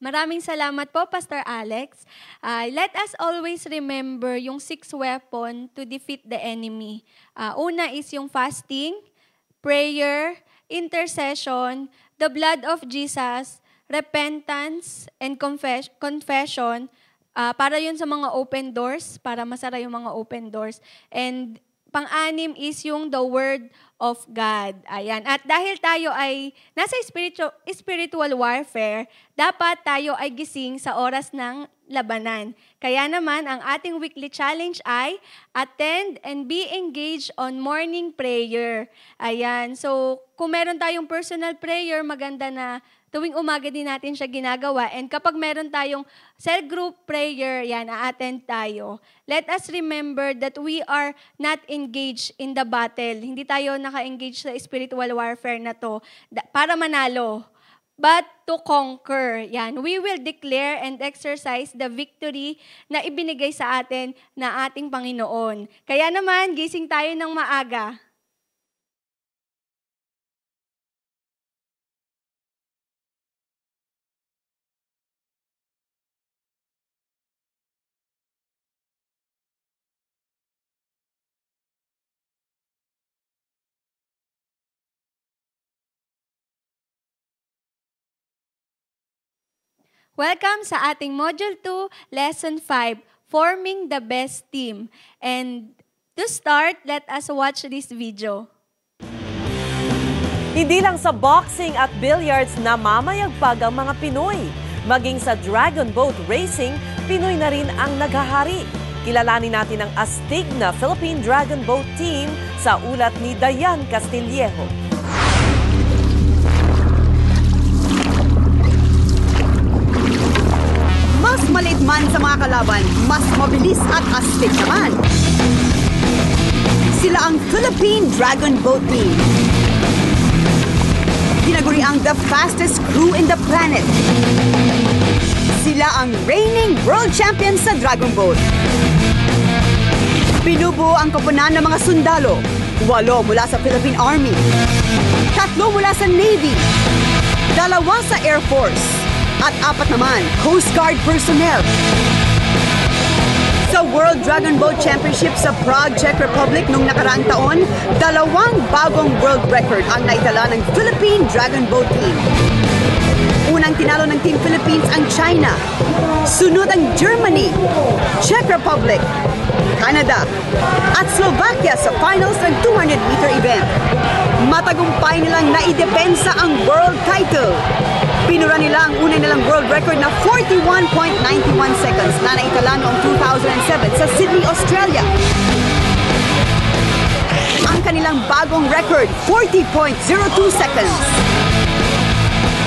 Maraming salamat po, Pastor Alex. Let us always remember yung 6 weapons to defeat the enemy. Una is yung fasting, prayer, intercession, the blood of Jesus, repentance, and confession. Para yun sa mga open doors, para masara yung mga open doors. And pang-anim is yung the Word of God. Ayan. At dahil tayo ay nasa spiritual warfare, dapat tayo ay gising sa oras ng labanan. Kaya naman, ang ating weekly challenge ay attend and be engaged on morning prayer. Ayan. So, kung meron tayong personal prayer, maganda na tuwing umaga din natin siya ginagawa. And kapag meron tayong cell group prayer, yan, a-attend tayo. Let us remember that we are not engaged in the battle. Hindi tayo naka-engage sa spiritual warfare na to para manalo, but to conquer. Yan, we will declare and exercise the victory na ibinigay sa atin na ating Panginoon. Kaya naman, gising tayo ng maaga. Welcome sa ating Module 2, Lesson 5, Forming the Best Team. And to start, let us watch this video. Hindi lang sa boxing at billiards na mamayagpag ang mga Pinoy. Maging sa Dragon Boat Racing, Pinoy na rin ang naghahari. Kilalanin natin ang astig na Philippine Dragon Boat Team sa ulat ni Dayan Castillejo. Mas maliit man sa mga kalaban, mas mabilis at astig naman. Sila ang Philippine Dragon Boat Team. Tinaguri ang the fastest crew in the planet. Sila ang reigning world champions sa Dragon Boat. Binubuo ang koponan ng mga sundalo. 8 mula sa Philippine Army, 3 mula sa Navy, 2 sa Air Force, at 4 naman, Coast Guard personnel. Sa World Dragon Boat Championship sa Prague, Czech Republic noong nakaraang taon, 2 bagong world record ang naitala ng Philippine Dragon Boat Team. Unang tinalo ng Team Philippines ang China, sunod ang Germany, Czech Republic, Canada, at Slovakia sa finals ng 200-meter event. Matagumpay nilang naidepensa ang world title. Pinura nila ang unang nilang world record na 41.91 seconds na naitala noong 2007 sa Sydney, Australia. Ang kanilang bagong record, 40.02 seconds.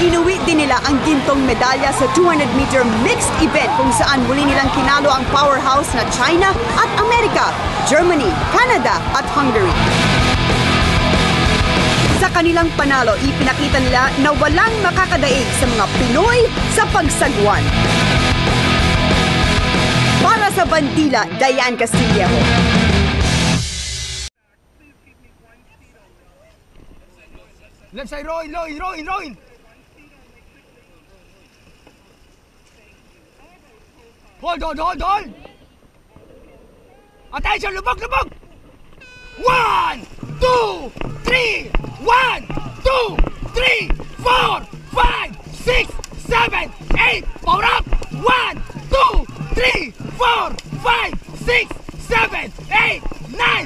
Inuwi din nila ang gintong medalya sa 200-meter mixed event kung saan muli nilang kinalo ang powerhouse na China at Amerika, Germany, Canada at Hungary. Sa kanilang panalo, ipinakita nila na walang makakadaig sa mga Pinoy sa pagsagwan. Para sa Bandila, Dayan Castillejo. Left side, Roy. Hold. Attention, lubog. 1, 2, 3. 1, 2, 3, 4, 5, 6, 7, 8. Power up. 1, 2, 3, 4, 5, 6, 7, 8, 9,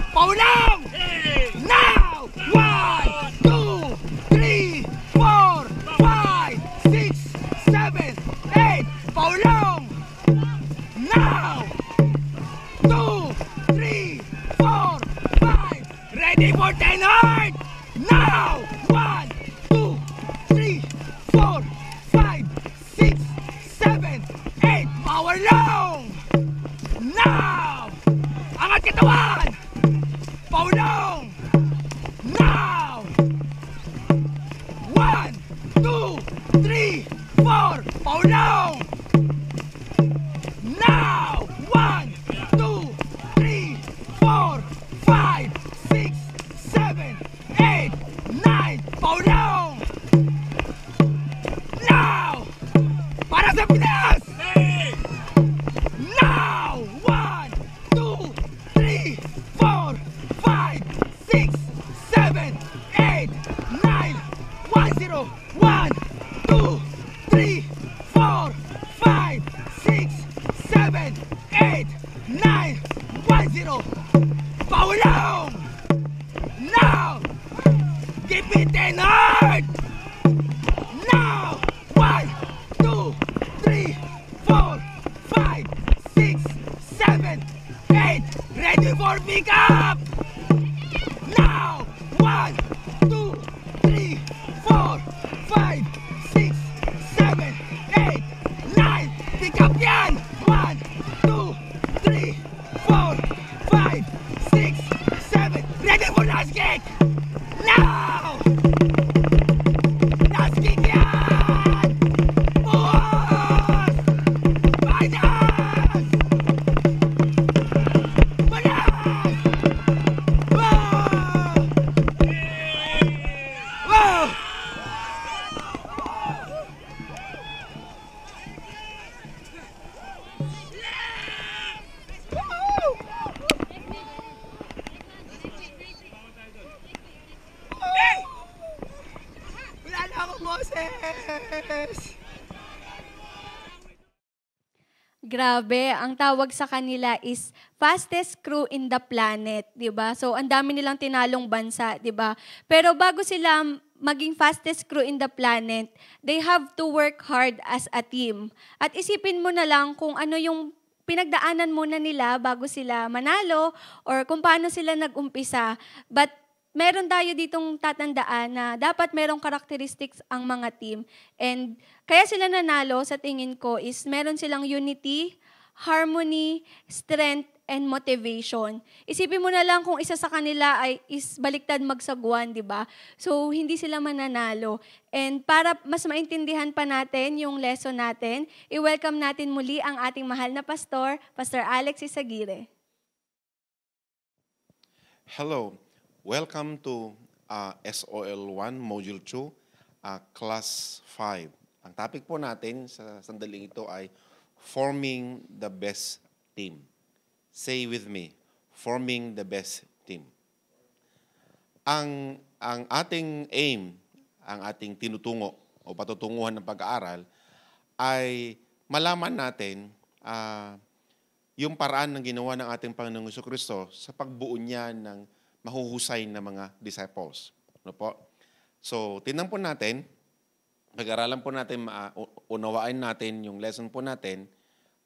Ready for 10 hard! Now! 1, 2, 3, 4, 5, 6, 7, 8. Power long! Now! Angat katawan! Power long! Now! 1, 2, 3, 4. Power long! Now! 1, 2, 3, 4, 5, 6, 7, 8, 9. Power long! Now! Para sa Pinas! Now! 1, 2, 3, 4, 5, 6, 7, 8, 9. 1, 0. 1, 2, 3, 4, 5, 6, 7, 8, 9. 1, 0. Power long! Now! Give me 10 hard! Now! 1, 2, 3, 4, 5, 6, 7, 8. Ready for pick up! Now! 1, 2, 3, 4, 5, 6, 7, 8, 9. Pick up yan! 1, 2, 3, 4, 5, 6, 7. Ready for last kick! Now! Last kick yan! Buwas! Bajas! Balas! Wow! Wow! Wala na akong boses! Grabe, ang tawag sa kanila is fastest crew in the planet, 'di ba? So ang dami nilang tinalong bansa, 'di ba? Pero bago sila maging fastest crew in the planet, they have to work hard as a team. At isipin mo na lang kung ano yung pinagdaanan muna nila bago sila manalo or kung paano sila nag-umpisa. But meron tayo ditong tatandaan na dapat merong characteristics ang mga team. And kaya sila nanalo sa tingin ko is meron silang unity, harmony, strength, and motivation. Isipin mo na lang kung isa sa kanila ay is baliktad magsagwan, di ba? So, hindi sila mananalo. And para mas maintindihan pa natin yung lesson natin, i-welcome natin muli ang ating mahal na pastor, Pastor Alex Isaguirre. Hello. Welcome to SOL1 Module 2, Class 5. Ang topic po natin sa sandaling ito ay Forming the Best Team. Say with me, forming the best team. Ang ating aim, ang ating tinutungo o patutunguhan ng pag-aaral ay malaman natin yung paraan ng ginawa ng ating Panginoong Jesucristo sa pagbuo niya ng mahuhusay na mga disciples. Ano po? So, tingnan po natin, pag-aralan po natin, unawain natin yung lesson po natin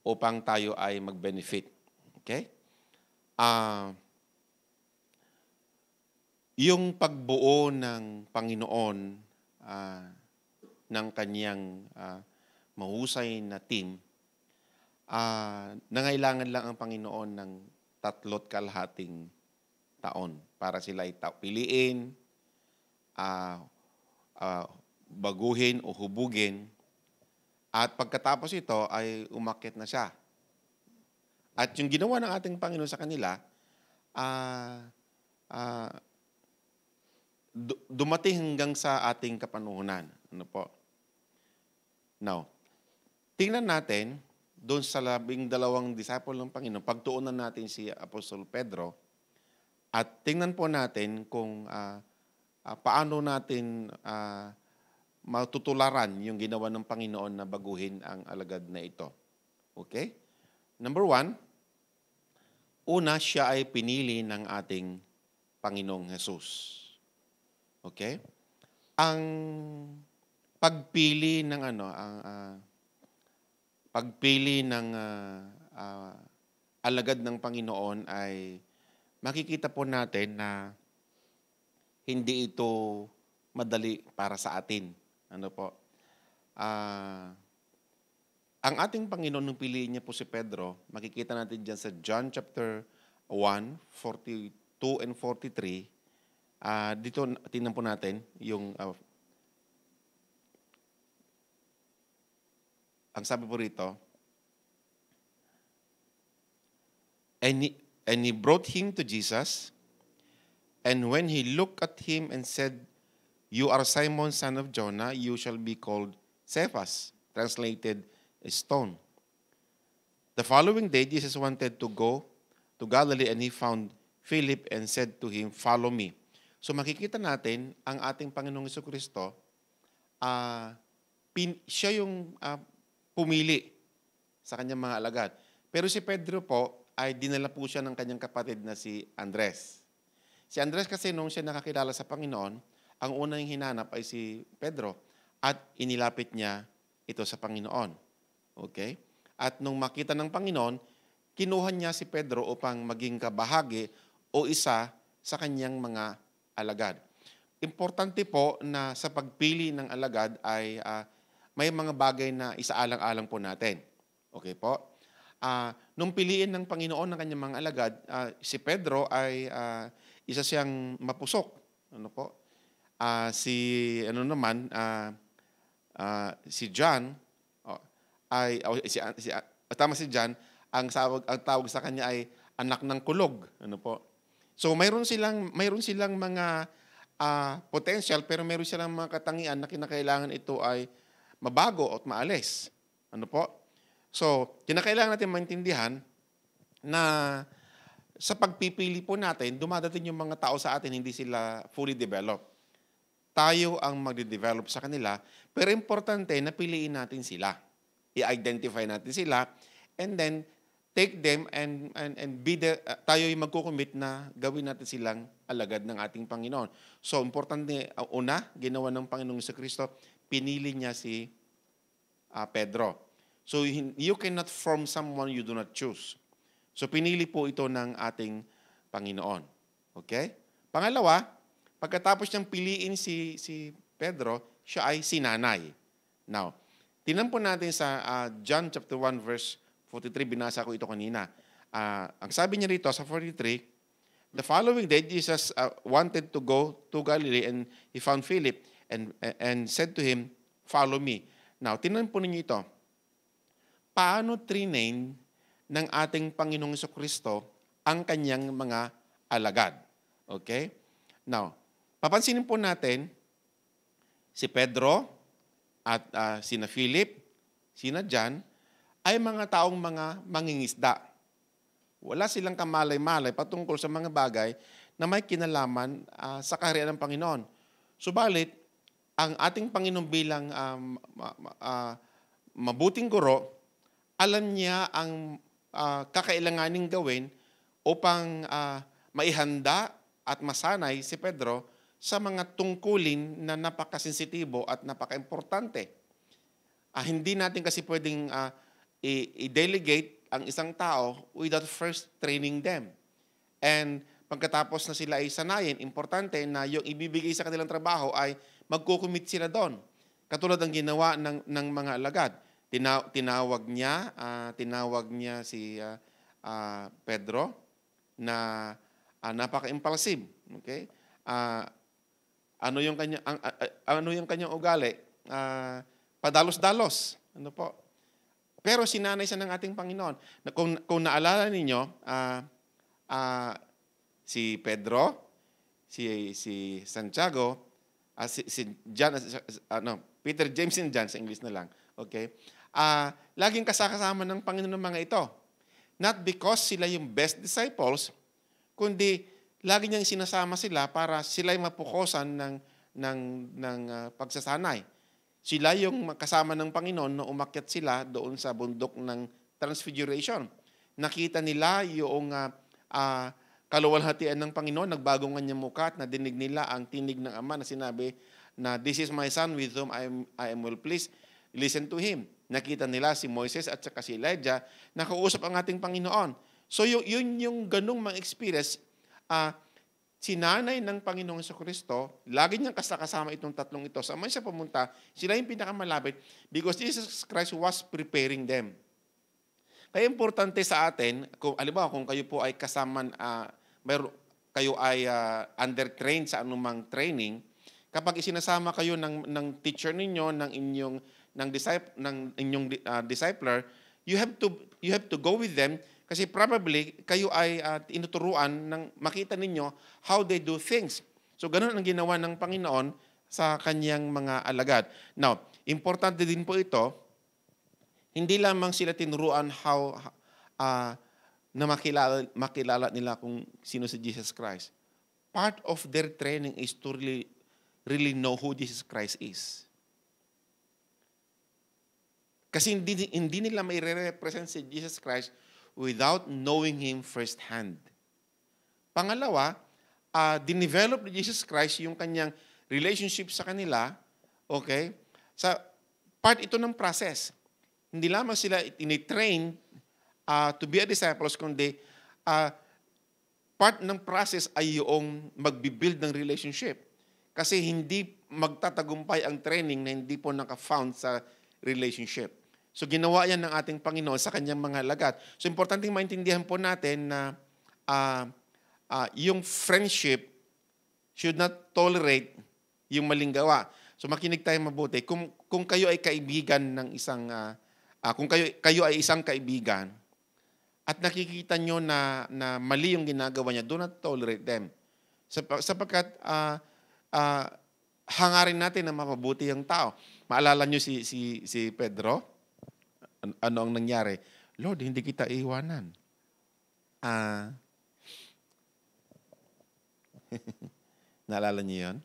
upang tayo ay mag-benefit. Okay? Yung pagbuo ng Panginoon ng kanyang mahusay na team, nangailangan lang ang Panginoon ng 3.5 taon para sila piliin, baguhin o hubugin. At pagkatapos ito ay umakyat na siya. At yung ginawa ng ating Panginoon sa kanila, dumating hanggang sa ating kapanuhunan. Ano po? Now, tingnan natin, doon sa 12 disciple ng Panginoon, pagtuunan natin si Apostol Pedro, at tingnan po natin kung paano natin matutularan yung ginawa ng Panginoon na baguhin ang alagad na ito. Okay? Number 1, una siya ay pinili ng ating Panginoong Hesus. Okay? Ang pagpili ng alagad ng Panginoon ay makikita po natin na hindi ito madali para sa atin. Ano po? Ang ating Panginoon, nung piliin niya po si Pedro, makikita natin dyan sa John chapter 1, 42 and 43. Dito, tingnan po natin yung, ang sabi po rito, and he brought him to Jesus, and when he looked at him and said, "You are Simon, son of Jonah, you shall be called Cephas," translated, a stone. The following day, Jesus wanted to go to Galilee, and he found Philip and said to him, "Follow me." So makikita natin ang ating Panginoong Jesucristo, siya yung pumili sa kanyang mga alagad. Pero si Pedro po ay dinala po siya ng kanyang kapatid na si Andres. Si Andres kasi nung siya nakakilala sa Panginoon, ang unang hinanap ay si Pedro at inilapit niya ito sa Panginoon. Okay? At nung makita ng Panginoon, kinuha niya si Pedro upang maging kabahagi o isa sa kanyang mga alagad. Importante po na sa pagpili ng alagad ay may mga bagay na isaalang-alang po natin. Okay po? Nung piliin ng Panginoon ng kanyang mga alagad, si Pedro ay isa siyang mapusok. Ano po? Si John si John, ang tawag sa kanya ay anak ng kulog. Ano po? So mayroon silang mga potential, pero mayroon silang mga katangian na kinakailangan ito ay mabago at maalis. Ano po? So, kinakailangan natin maintindihan na sa pagpipili po natin, dumadating yung mga tao sa atin, hindi sila fully developed. Tayo ang magde-develop sa kanila, pero importante na piliin natin sila. I-identify natin sila, and then take them and tayo yung magkukumit na gawin natin silang alagad ng ating Panginoon. So, importante, una, ginawa ng Panginoong Jesucristo, pinili niya si Pedro. So, you cannot form someone you do not choose. So, pinili po ito ng ating Panginoon. Okay? Pangalawa, pagkatapos niyang piliin si Pedro, siya ay sinanay. Now, tingnan po natin sa John chapter 1 verse 43, binasa ko ito kanina. Ang sabi niya rito sa 43, the following day, Jesus wanted to go to Galilee, and he found Philip and said to him, "Follow me." Now, tingnan po ninyo ito. Paano trinain ng ating Panginoong Jesucristo ang kanyang mga alagad? Okay? Now, papansinin po natin si Pedro at sina Philip, sina John, ay mga taong mga mangingisda. Wala silang kamalay-malay patungkol sa mga bagay na may kinalaman sa kaharian ng Panginoon. Subalit, ang ating Panginoon bilang mabuting guro, alam niya ang kakailanganing gawin upang maihanda at masanay si Pedro sa mga tungkulin na napakasensitibo at napaka-importante. Hindi natin kasi pwedeng i-delegate ang isang tao without first training them. And pagkatapos na sila ay sanayin, importante na yung ibibigay sa kanilang trabaho ay magkukumit sila doon. Katulad ang ginawa ng mga alagad. Tinawag niya si Pedro na napaka-impulsive. Okay? Ano yung kanyang ugali? Padalos-dalos. Ano po? Pero sinanay siya ng ating Panginoon. Kung naalala ninyo, si Pedro, si Santiago, si John, Peter, James, and John sa English na lang. Okay? Laging kasama ng Panginoon ng mga ito. Not because sila yung best disciples, kundi lagi niyang sinasama sila para sila'y mapukosan ng pagsasanay. Sila yung kasama ng Panginoon na umakyat sila doon sa bundok ng Transfiguration. Nakita nila yung kaluwalhatian ng Panginoon, nagbagong kanyang mukha at nadinig nila ang tinig ng Ama na sinabi na, "This is my son with whom I am well pleased. Listen to him." Nakita nila si Moises at saka si Elijah, nakausap ang ating Panginoon. So yun yung ganung mga experience, sinanay ng Panginoong Jesucristo, lagi niyang kasama itong tatlong ito. Saan man siya pumunta, sila yung pinakamalapit because Jesus Christ was preparing them. Kaya importante sa atin, kung kayo po ay kasaman, kayo ay under-trained sa anumang training, kapag isinasama kayo ng teacher ninyo, ng inyong discipler, you have to go with them kasi probably kayo ay tinuturuan ng makita ninyo how they do things. So ganun ang ginawa ng Panginoon sa kanyang mga alagad. Now, importante din po ito, hindi lamang sila tinuruan how na makilala nila kung sino si Jesus Christ. Part of their training is to really know who Jesus Christ is. Kasi hindi nila may represent si Jesus Christ without knowing Him firsthand. Pangalawa, dinevelop ni Jesus Christ yung kanyang relationship sa kanila, okay? Sa part ito ng process. Hindi lamang sila tinitrain to be a disciples, kundi part ng process ay yung magbibuild ng relationship. Kasi hindi magtatagumpay ang training na hindi po naka-found sa relationship. So ginawa yan ng ating Panginoon sa kanyang mga alagad. So importanteng maintindihan po natin na yung friendship should not tolerate yung maling gawa. So makinig tayo mabuti. Kung kayo ay kaibigan ng isang, kung kayo ay isang kaibigan at nakikita nyo na mali yung ginagawa niya, do not tolerate them. Sapagkat hangarin natin na mapabuti yung tao. Maalala nyo si Pedro? Ano ang nangyari? Lord, hindi kita iiwanan. Naalala niyo yun?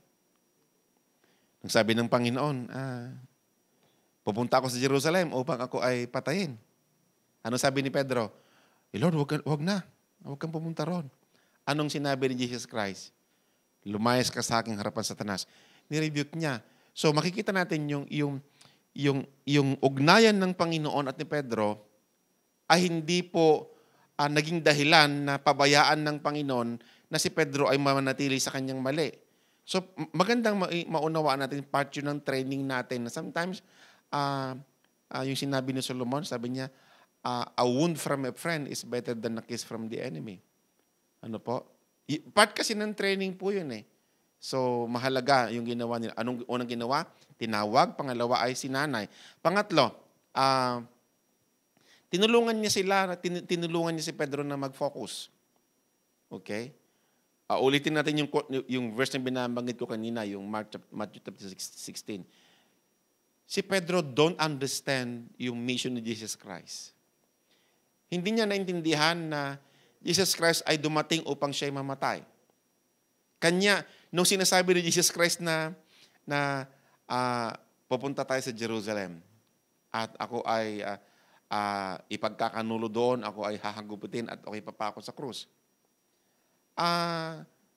Nang sabi ng Panginoon, pupunta ako sa Jerusalem upang ako ay patayin. Ano sabi ni Pedro? Lord, wag na. Huwag kang pumunta ron. Anong sinabi ni Jesus Christ? Lumayas ka sa aking harapan, Satanas. Ni-rebuke niya. So makikita natin yung ugnayan ng Panginoon at ni Pedro ay hindi po naging dahilan na pabayaan ng Panginoon na si Pedro ay manatili sa kanyang mali. So magandang maunawaan natin part yun ng training natin na sometimes yung sinabi ni Solomon, sabi niya, a wound from a friend is better than a kiss from the enemy. Ano po? Part kasi ng training po yun eh. So, mahalaga yung ginawa nila. Anong unang ginawa? Tinawag. Pangalawa ay sinanay. Pangatlo, tinulungan niya si Pedro na mag-focus. Okay? Ulitin natin yung verse na binabanggit ko kanina, yung Matthew 16. Si Pedro don't understand yung mission ni Jesus Christ. Hindi niya naintindihan na Jesus Christ ay dumating upang siya'y mamatay. Kanya, nung sinasabi ni Jesus Christ na pupunta tayo sa Jerusalem at ako ay ipagkakanulo doon, ako ay hahagupitin at ako ipapako sa krus.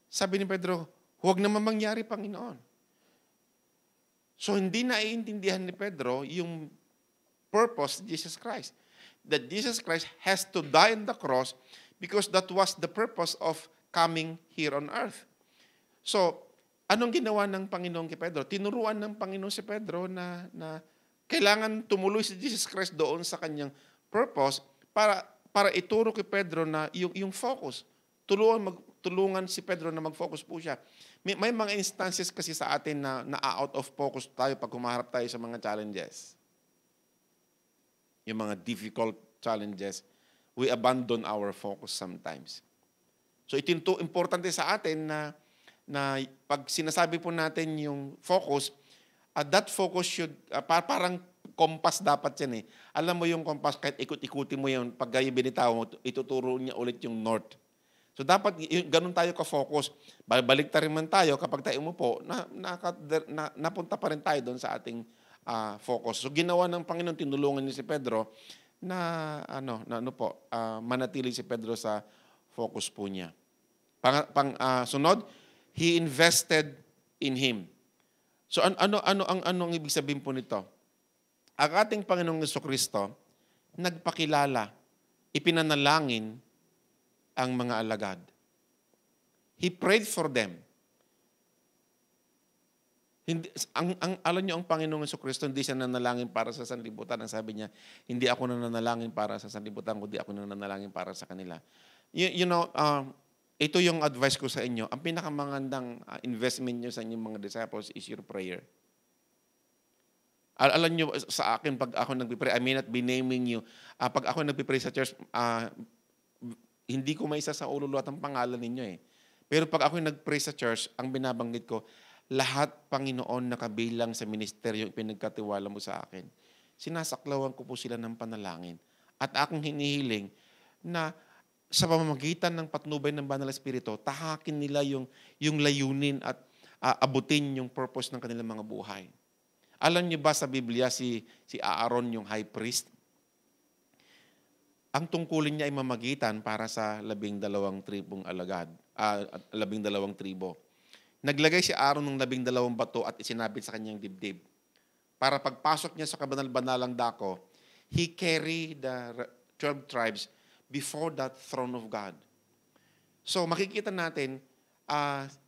Sabi ni Pedro, huwag naman mangyari, Panginoon. So hindi naiintindihan ni Pedro yung purpose of Jesus Christ. That Jesus Christ has to die on the cross because that was the purpose of coming here on earth. So, anong ginawa ng Panginoon kay Pedro? Tinuruan ng Panginoon si Pedro na kailangan tumuloy si Jesus Christ doon sa kanyang purpose para ituro kay Pedro na yung focus. Tulungan si Pedro na mag-focus po siya. May mga instances kasi sa atin na out of focus tayo pag humaharap tayo sa mga challenges. Yung mga difficult challenges, we abandon our focus sometimes. So, ito importante sa atin na pag sinasabi po natin yung focus, that focus should, parang compass dapat yan eh. Alam mo yung compass, kahit ikot-ikutin mo yun, pag gayo binitaw mo, ituturo niya ulit yung north. So dapat, ganun tayo ka-focus. Balik rin man tayo, kapag tayo umupo, napunta pa rin tayo doon sa ating focus. So ginawa ng Panginoon, tinulungan niya si Pedro na manatili si Pedro sa focus po niya. Sunod, he invested in him. So anong ibig sabihin po nito? Ang ating Panginoong Jesucristo nagpakilala, ipinanalangin ang mga alagad. He prayed for them. Hindi, alam niyo, ang Panginoong Jesucristo, hindi siya nanalangin para sa sanlibutan. Ang sabi niya, hindi ako nananalangin para sa sanlibutan, kundi ako nananalangin para sa kanila. Ito yung advice ko sa inyo. Ang pinakamagandang investment niyo sa inyong mga disciples is your prayer. Alam niyo, sa akin, pag ako nagpipray, I may not be naming you. Pag ako nagpipray sa church, hindi ko maisa sa ulo lahat ang pangalan ninyo eh. Pero pag ako nagpray sa church, ang binabanggit ko, lahat, Panginoon, nakabilang sa ministeryo yung pinagkatiwala mo sa akin. Sinasaklawan ko po sila ng panalangin. At akong hinihiling na sa pamamagitan ng patnubay ng Banal na Espiritu, tahakin nila yung layunin at abutin yung purpose ng kanilang mga buhay. Alam niyo ba sa Biblia si Aaron, yung high priest? Ang tungkulin niya ay mamagitan para sa 12 tribong alagad, 12 tribo. Naglagay si Aaron ng 12 bato at isinabit sa kanyang dibdib. Para pagpasok niya sa kabanal-banalang dako, he carried the 12 tribes before that throne of God. So makikita natin,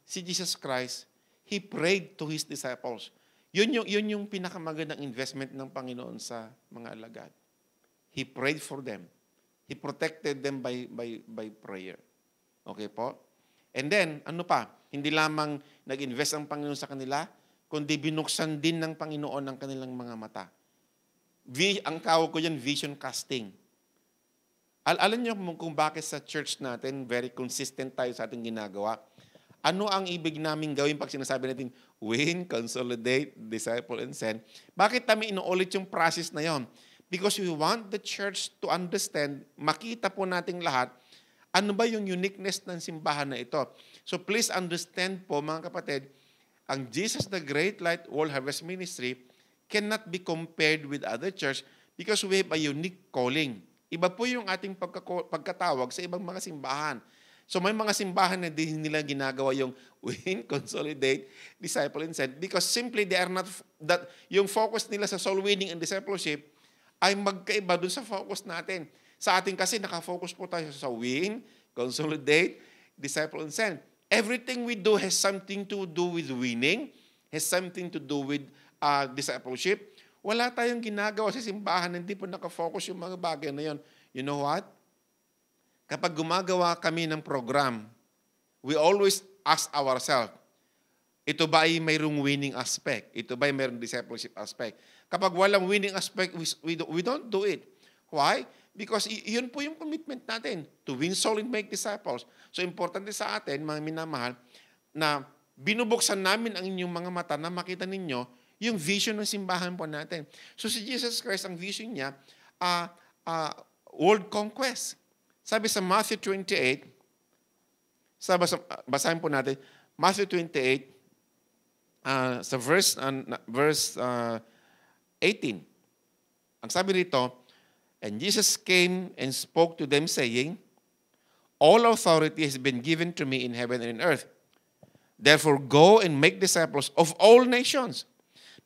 si Jesus Christ, He prayed to His disciples. Yun yung pinakamagandang investment ng Panginoon sa mga alagad. He prayed for them. He protected them by prayer. Okay po? And then, ano pa? Hindi lamang nag-invest ang Panginoon sa kanila, kundi binuksan din ng Panginoon ang kanilang mga mata. Ang tawag ko yan, vision casting. Alam niyo kung bakit sa church natin, very consistent tayo sa ating ginagawa. Ano ang ibig namin gawin pag sinasabi natin, win, consolidate, disciple, and send? Bakit kami inuulit yung process na yon? Because we want the church to understand, makita po nating lahat, ano ba yung uniqueness ng simbahan na ito? So please understand po mga kapatid, ang Jesus the Great Light World Harvest Ministry cannot be compared with other church because we have a unique calling. Iba po yung ating pagkatawag sa ibang mga simbahan. So may mga simbahan na di nila ginagawa yung win, consolidate, disciple, and send because simply they are not, that yung focus nila sa soul winning and discipleship ay magkaiba dun sa focus natin. Sa atin kasi nakafocus po tayo sa win, consolidate, disciple, and send. Everything we do has something to do with winning, has something to do with discipleship. Wala tayong ginagawa sa simbahan, hindi po nakafocus yung mga bagay na yon. You know what? Kapag gumagawa kami ng program, we always ask ourselves, ito ba ay mayroong winning aspect? Ito ba ay mayroong discipleship aspect? Kapag walang winning aspect, we don't do it. Why? Because yun po yung commitment natin, to win soul and make disciples. So importante sa atin, mga minamahal, na binubuksan namin ang inyong mga mata na makita ninyo yung vision ng simbahan po natin. So si Jesus Christ, ang vision niya, world conquest. Sabi sa Matthew 28, basahin po natin, Matthew 28, sa verse 18. Ang sabi rito, and Jesus came and spoke to them, saying, all authority has been given to me in heaven and in earth. Therefore, go and make disciples of all nations,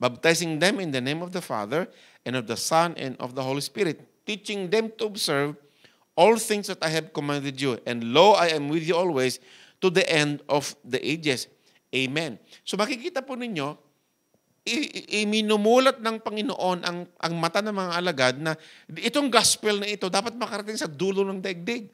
baptizing them in the name of the Father, and of the Son, and of the Holy Spirit, teaching them to observe all things that I have commanded you. And lo, I am with you always to the end of the ages. Amen. So makikita po ninyo, iminumulat ng Panginoon ang mata ng mga alagad na itong gospel na ito dapat makarating sa dulo ng daigdig.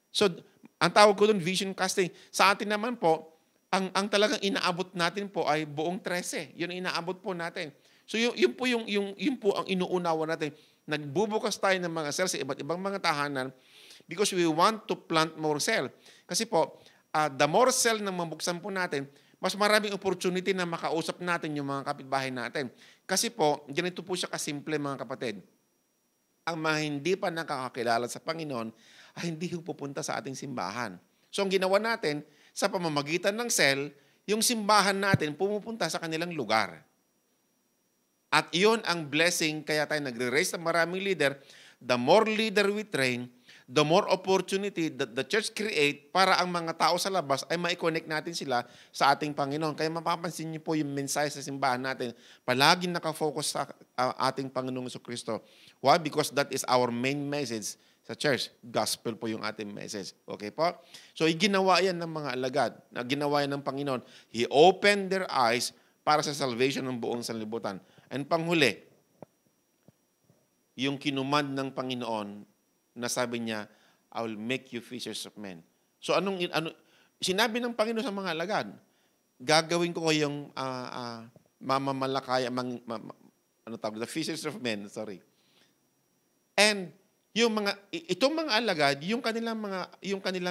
So, ang tawag ko doon, vision casting. Sa atin naman po, ang talagang inaabot natin po ay buong 13. Yun ang inaabot po natin. So, yun po ang inuunawa natin. Nagbubukas tayo ng mga cell sa iba't ibang mga tahanan because we want to plant more cell. Kasi po, the more cell na mabuksan po natin, mas maraming opportunity na makausap natin yung mga kapitbahay natin. Kasi po, ganito po siya kasimple mga kapatid. Ang mga hindi pa nakakakilala sa Panginoon ay hindi pupunta sa ating simbahan. So ang ginawa natin, sa pamamagitan ng cell, yung simbahan natin pumupunta sa kanilang lugar. At iyon ang blessing, kaya tayo nagre-raise ng maraming leader. The more leader we train, the more opportunity that the church create para ang mga tao sa labas ay ma-connect natin sila sa ating Panginoon. Kaya mapapansin niyo po yung mensahe sa simbahan natin, palaging nakafocus sa ating Panginoong Jesucristo. Why? Because that is our main message sa church. Gospel po yung ating message. Okay po? So, ginawa yan ng mga alagad. Ginawa yan ng Panginoon. He opened their eyes para sa salvation ng buong sanlibutan. And panghuli, yung kinumand ng Panginoon na sabi niya, I will make you fishers of men. So, sinabi ng Panginoon sa mga alagad, gagawin ko kayong mamamalakaya, the fishers of men, sorry. And itong mga alagad, yung kanilang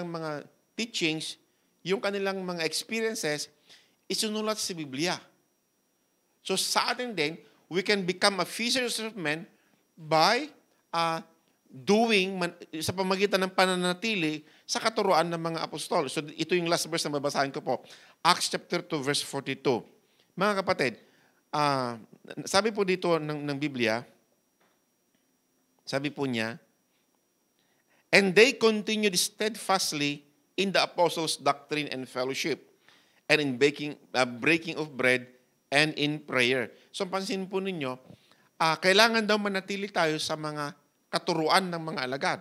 mga teachings, yung kanilang mga experiences, isunulat sa Biblia. So sa atin din, we can become a fishers of men by sa pamagitan ng pananatili sa katuruan ng mga apostol. So ito yung last verse na babasahin ko po. Acts chapter 2, verse 42. Mga kapatid, sabi po dito ng Biblia, sabi po niya, and they continued steadfastly in the apostles' doctrine and fellowship, and in breaking of bread, and in prayer. So pansin po ninyo, kailangan daw manatili tayo sa mga katuruan ng mga alagad.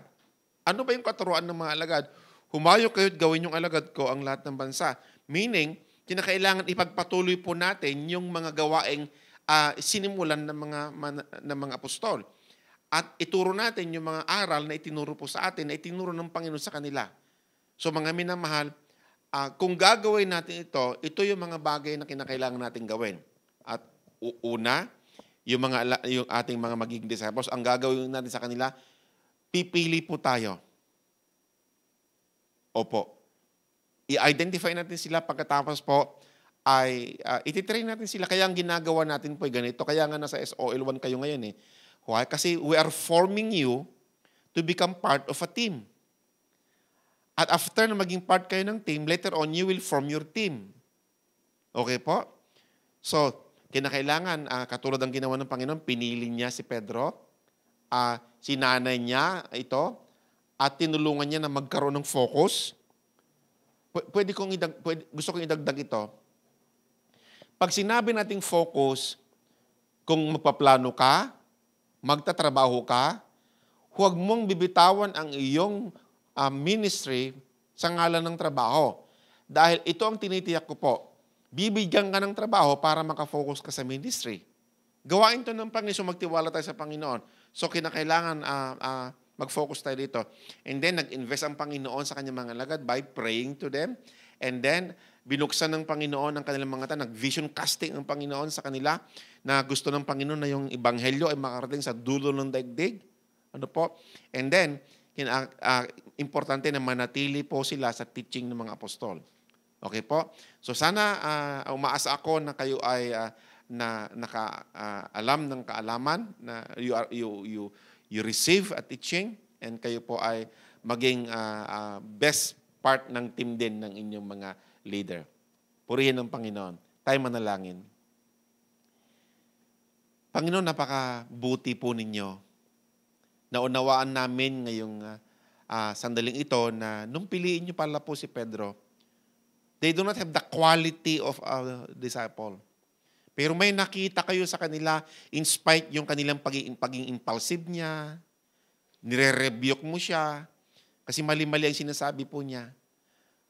Ano ba yung katuruan ng mga alagad? Humayo kayo't gawin yung alagad ko ang lahat ng bansa. Meaning, kinakailangan ipagpatuloy po natin yung mga gawaing sinimulan ng mga apostol. At ituro natin yung mga aral na itinuro po sa atin, na itinuro ng Panginoon sa kanila. So mga minamahal, kung gagawin natin ito yung mga bagay na kinakailangan natin gawin. At una, yung ating mga magiging disciples, ang gagawin natin sa kanila, pipili po tayo. Opo. I-identify natin sila, pagkatapos po ay ititrain natin sila. Kaya ang ginagawa natin po ay ganito. Kaya nga nasa SOL1 kayo ngayon eh. Why? Kasi we are forming you to become part of a team. At after na maging part kayo ng team, later on, you will form your team. Okay po? So, kinakailangan, katulad ang ginawa ng Panginoon, pinili niya si Pedro, sinanay niya ito, at tinulungan niya na magkaroon ng focus. Gusto kong idagdag ito. Pag sinabi nating focus, kung magpaplano ka, magtatrabaho ka, huwag mong bibitawan ang iyong ministry sa ngalan ng trabaho. Dahil ito ang tinitiyak ko po. Bibigyan ka ng trabaho para makafocus ka sa ministry. Gawain to ng Panginoon, so magtiwala tayo sa Panginoon. So kinakailangan mag-focus tayo dito. And then nag-invest ang Panginoon sa kanyang mga alagad by praying to them. And then binuksan ng Panginoon ang kanilang mga mata, nag-vision casting ang Panginoon sa kanila na gusto ng Panginoon na yung ebanghelyo ay makarating sa dulo ng daigdig. Ano po? And then, importante na manatili po sila sa teaching ng mga apostol. Okay po? So sana umaasa ako na kayo ay alam ng kaalaman na you receive a teaching and kayo po ay maging best part ng team din ng inyong mga leader. Purihin ng Panginoon. Tayo manalangin. Panginoon, napakabuti po ninyo. Naunawaan namin ngayong sandaling ito na nung piliin nyo pala po si Pedro, they do not have the quality of a disciple. Pero may nakita kayo sa kanila in spite yung kanilang pagiging impulsive niya, nire-rebuke mo siya, kasi mali-mali ang sinasabi po niya.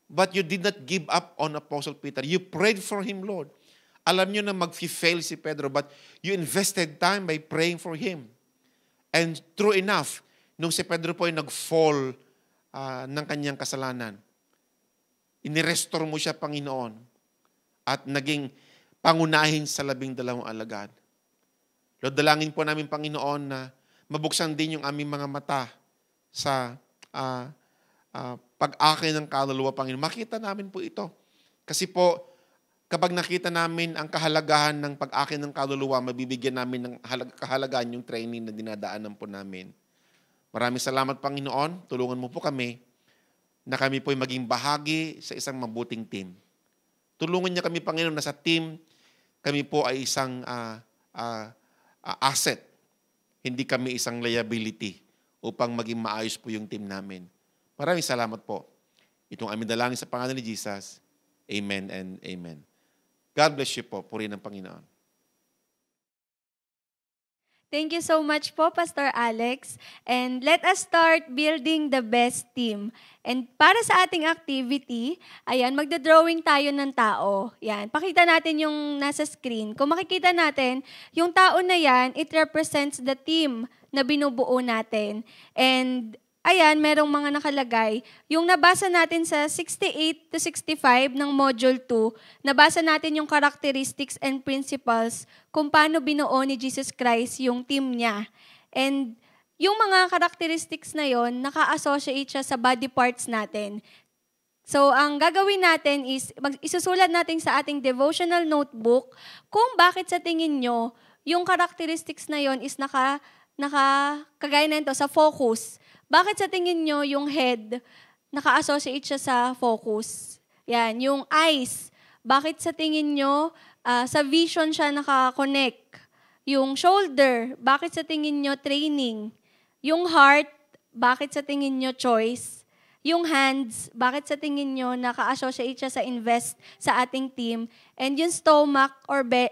But you did not give up on Apostle Peter. You prayed for him, Lord. Alam nyo na mag-fail si Pedro, but you invested time by praying for him. And true enough, nung si Pedro po ay nag-fall ng kanyang kasalanan, inirestore mo siya, Panginoon, at naging pangunahin sa 12 alagad. Lord, dalangin po namin, Panginoon, na mabuksan din yung aming mga mata sa pag-akin ng kaluluwa, Panginoon. Makita namin po ito. Kasi po, kapag nakita namin ang kahalagahan ng pag-akin ng kaluluwa, mabibigyan namin ng kahalagahan yung training na dinadaanan po namin. Maraming salamat, Panginoon. Tulungan mo po kami na kami po ay maging bahagi sa isang mabuting team. Tulungan niya kami, Panginoon, na sa team, kami po ay isang asset. Hindi kami isang liability upang maging maayos po yung team namin. Maraming salamat po. Itong aming dalangin sa pangalan ni Jesus. Amen and amen. God bless you po. Purihin ng Panginoon. Thank you so much po, Pastor Alex. And let us start building the best team. And para sa ating activity, ayan, magdodrawing tayo ng tao. Yan, pakita natin yung nasa screen. Kung makikita natin, yung tao na yan, it represents the team na binubuo natin. And ayan, merong mga nakalagay. Yung nabasa natin sa 68 to 65 ng Module 2, nabasa natin yung characteristics and principles kung paano binuo ni Jesus Christ yung team niya. And yung mga characteristics na yon, naka-associate siya sa body parts natin. So, ang gagawin natin is, isusulat natin sa ating devotional notebook kung bakit sa tingin nyo, yung characteristics na yon is kagaya na ito, sa focus. Bakit sa tingin nyo yung head, naka-associate siya sa focus? Yan, yung eyes. Bakit sa tingin nyo, sa vision siya naka-connect? Yung shoulder, bakit sa tingin nyo training? Yung heart, bakit sa tingin nyo choice? Yung hands, bakit sa tingin nyo naka-associate siya sa invest sa ating team? And yung stomach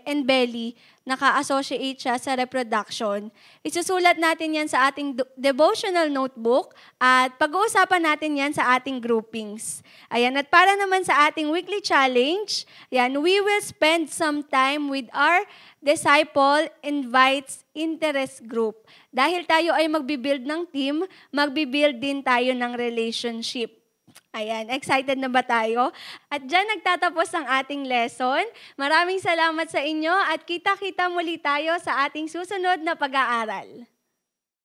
and belly, naka-associate siya sa reproduction. Isusulat natin yan sa ating devotional notebook at pag-uusapan natin yan sa ating groupings. Ayan, at para naman sa ating weekly challenge, yan, we will spend some time with our Disciple Invites Interest Group. Dahil tayo ay magbibuild ng team, magbibuild din tayo ng relationship. Ayan, excited na ba tayo? At dyan nagtatapos ang ating lesson. Maraming salamat sa inyo at kita-kita muli tayo sa ating susunod na pag-aaral.